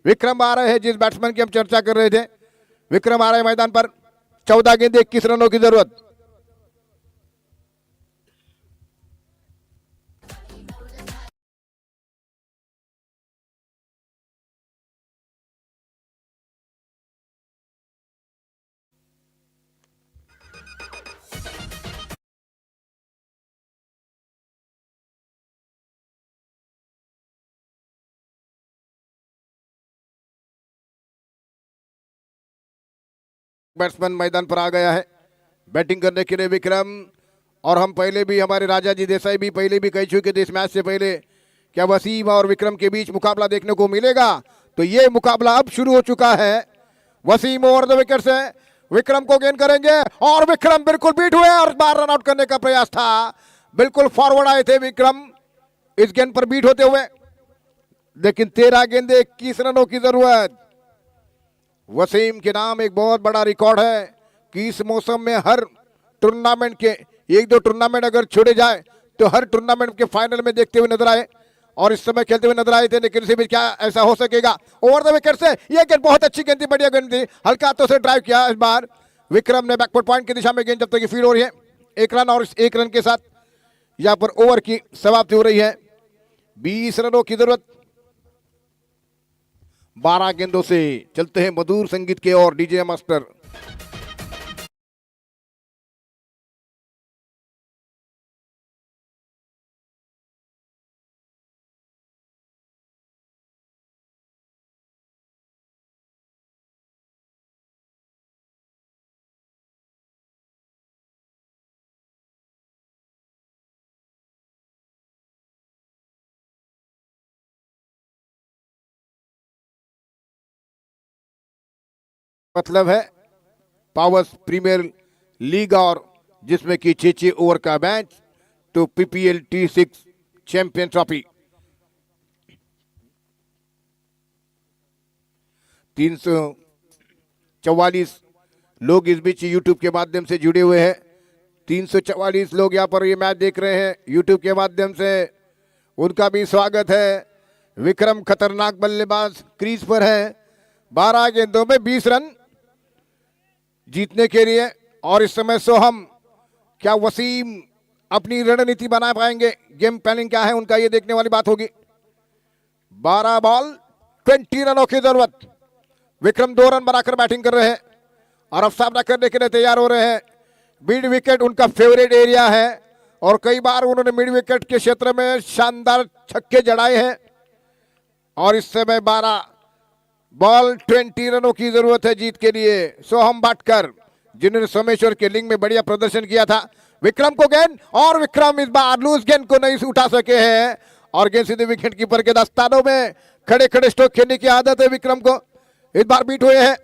विक्रम आ रहे हैं, जिस बैट्समैन की हम चर्चा कर रहे थे, विक्रम आ रहे हैं मैदान पर। 14 गेंदे 21 रनों की जरूरत। बैट्समैन मैदान पर आ गया है बैटिंग करने के लिए विक्रम। और हम पहले भी, हमारे राजा जी देसाई भी पहले भी कह चुके थे इस मैच से पहले, क्या वसीम और विक्रम के बीच मुकाबला देखने को मिलेगा? तो ये मुकाबला अब शुरू हो चुका है। वसीम ओवर द विकेट से विक्रम को गेंद करेंगे और विक्रम बिल्कुल बीट हुए और बार रन आउट करने का प्रयास था। बिल्कुल फॉरवर्ड आए थे विक्रम इस गेंद पर बीट होते हुए, लेकिन 13 गेंदे 21 रनों की जरूरत। वसीम के नाम एक बहुत बड़ा रिकॉर्ड है कि इस मौसम में हर टूर्नामेंट के 1-2 टूर्नामेंट अगर छोड़े जाए तो हर टूर्नामेंट के फाइनल में देखते हुए नजर आए और इस समय खेलते हुए नजर आए थे। लेकिन इसी बीच क्या ऐसा हो सकेगा? ओवर द विकेट से ये गेंद बहुत अच्छी गेंद थी, बढ़िया गेंद थी, हल्का हाथों से ड्राइव किया इस बार विक्रम ने बैकवर्ड पॉइंट की दिशा में गेंद जब तक फील्ड हो रही है 1 रन, और इस 1 रन के साथ यहां पर ओवर की समाप्ति हो रही है। 20 रनों की जरूरत। 12 गेंदों से चलते हैं मधुर संगीत के और डीजे मास्टर। मतलब है पावर्स प्रीमियर लीग और जिसमें कि 6 ओवर का मैच तो पीपीएल T6 चैंपियन ट्रॉफी। 344 लोग इस बीच यूट्यूब के माध्यम से जुड़े हुए हैं। 344 लोग यहाँ पर ये मैच देख रहे हैं यूट्यूब के माध्यम से, उनका भी स्वागत है। विक्रम खतरनाक बल्लेबाज क्रीज पर है। 12 गेंदों में 20 रन जीतने के लिए। और इस समय सोहम, क्या वसीम अपनी रणनीति बना पाएंगे? गेम प्लानिंग क्या है उनका, ये देखने वाली बात होगी। 12 बॉल 20 रनों की जरूरत। विक्रम 2 रन बनाकर बैटिंग कर रहे हैं और अब सामना करने के लिए तैयार हो रहे हैं। मिड विकेट उनका फेवरेट एरिया है और कई बार उन्होंने मिड विकेट के क्षेत्र में शानदार छक्के जड़ाए हैं। और इस समय 12 बॉल 20 रनों की जरूरत है जीत के लिए। सोहम बाटकर जिन्होंने सोमेश्वर के लिंग में बढ़िया प्रदर्शन किया था। विक्रम को गेंद और विक्रम इस बार लूज गेंद को नहीं उठा सके हैं और गेंद सीधे विकेट कीपर के दस्तानों में। खड़े खड़े स्ट्रोक खेलने की आदत है विक्रम को, इस बार बीट हुए हैं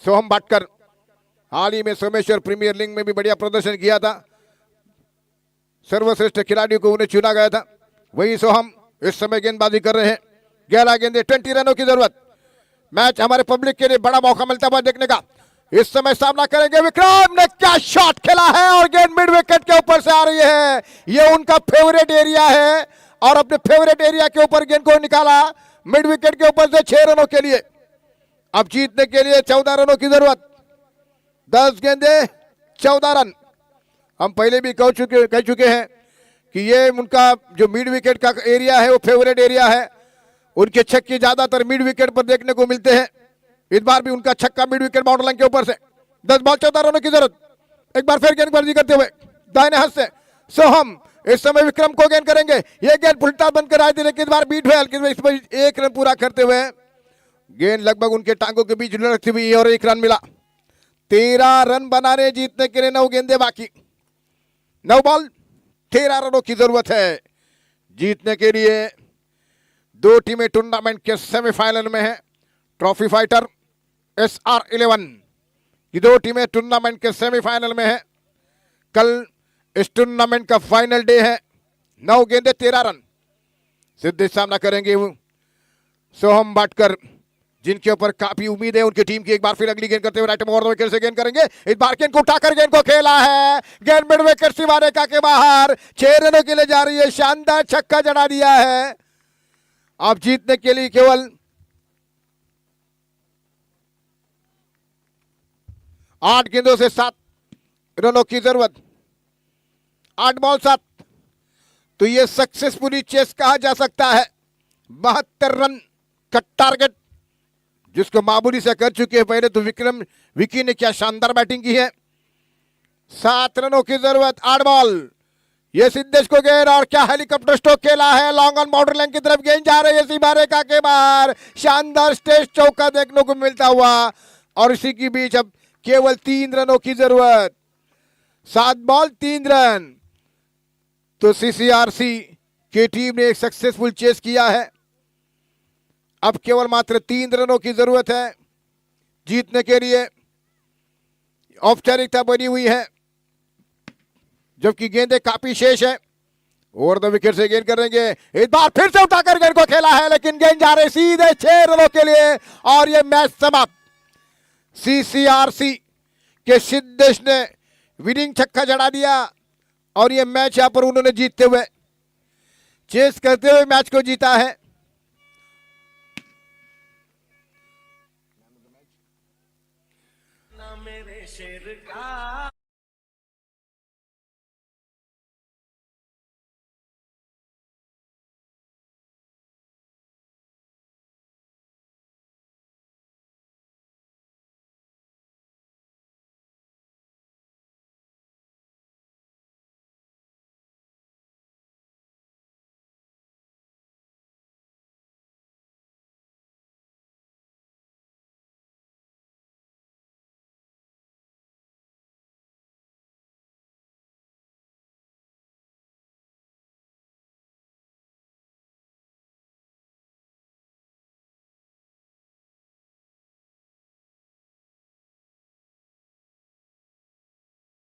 सोहम बाटकर। हाल ही में सोमेश्वर प्रीमियर लीग में भी बढ़िया प्रदर्शन किया था, सर्वश्रेष्ठ खिलाड़ियों को उन्हें चुना गया था। वही सोहम इस समय गेंदबाजी कर रहे हैं। 11 गेंदे 20 रनों की जरूरत। मैच हमारे पब्लिक के लिए बड़ा मौका मिलता हुआ देखने का। इस समय सामना करेंगे विक्रम ने, क्या शॉट खेला है और गेंद मिड विकेट के ऊपर से आ रही है। ये उनका फेवरेट एरिया है और अपने फेवरेट एरिया के ऊपर गेंद को निकाला मिड विकेट के ऊपर से 6 रनों के लिए। अब जीतने के लिए 14 रनों की जरूरत। 10 गेंदे 14 रन। हम पहले भी कह चुके हैं कि ये उनका जो मिड विकेट का एरिया है वो फेवरेट एरिया है। उनके छक्के ज्यादातर मिड विकेट पर देखने को मिलते हैं। इस बार भी उनका छक्का मिड विकेट बाउंड्री लाइन के ऊपर से। 10 बॉल 14 रनों की जरूरत। एक बार फिर गेंदबाजी करते हुए दाहिने हाथ से सोहम इस समय विक्रम को गेंद करेंगे। ये गेंद उल्टा बनकर आई थी लेकिन इस बार बीट हुए हल्के में। इस पर 1 रन पूरा करते हुए गेंद लगभग उनके टांगों के बीच लड़ती हुई और 1 रन मिला। 13 रन बनाने जीतने के लिए 9 गेंदे बाकी। 9 बॉल 13 रनों की जरूरत है जीतने के लिए। 2 टीमें टूर्नामेंट के सेमीफाइनल में है। ट्रॉफी फाइटर SR11 की 2 टीमें टूर्नामेंट के सेमीफाइनल में है। कल इस टूर्नामेंट का फाइनल डे है। 9 गेंदे 13 रन। सीधे सामना करेंगे सोहम बाटकर जिनके ऊपर काफी उम्मीद है उनकी टीम की। एक बार फिर अगली गेंद करते हुए राइट में ओवर विकेट से गेंद करेंगे। इस बार गेंद को उठाकर गेंद को खेला है। गेंद मिड विकेट सीमा रेखा के बाहर 6 रनों के लिए जा रही है। शानदार छक्का जड़ा दिया है। अब जीतने के लिए केवल 8 गेंदों से 7 रनों की जरूरत। 8 बॉल 7 तो ये सक्सेसफुली चेस कहा जा सकता है। 72 रन का टारगेट जिसको मामूली से कर चुके हैं पहले तो विकी ने क्या शानदार बैटिंग की है। 7 रनों की जरूरत। 8 बॉल। ये सिद्धेश को गेंद और क्या हेलीकॉप्टर स्ट्रोक खेला है। लॉन्ग ऑन बाउंड्री लाइन की तरफ गेंद जा रही है सीमा रेखा के बाहर। शानदार स्टेज चौका देखने को मिलता हुआ और इसी के बीच अब केवल 3 रनों की जरूरत, 7 बॉल 3 रन। तो सीसीआरसी की टीम ने एक सक्सेसफुल चेस किया है। अब केवल मात्र 3 रनों की जरूरत है जीतने के लिए। औपचारिकता बनी हुई है, जबकि गेंदें काफी शेष है। ओवर द विकेट से गेंद करेंगे, इस बार फिर से उठाकर गेंद को खेला है, लेकिन गेंद जा रही सीधे 6 रनों के लिए और यह मैच समाप्त। सीसीआरसी के सिद्धेश ने विनिंग छक्का जड़ा दिया और यह मैच यहां पर उन्होंने जीतते हुए, चेस करते हुए मैच को जीता है। ना मेरे शेर का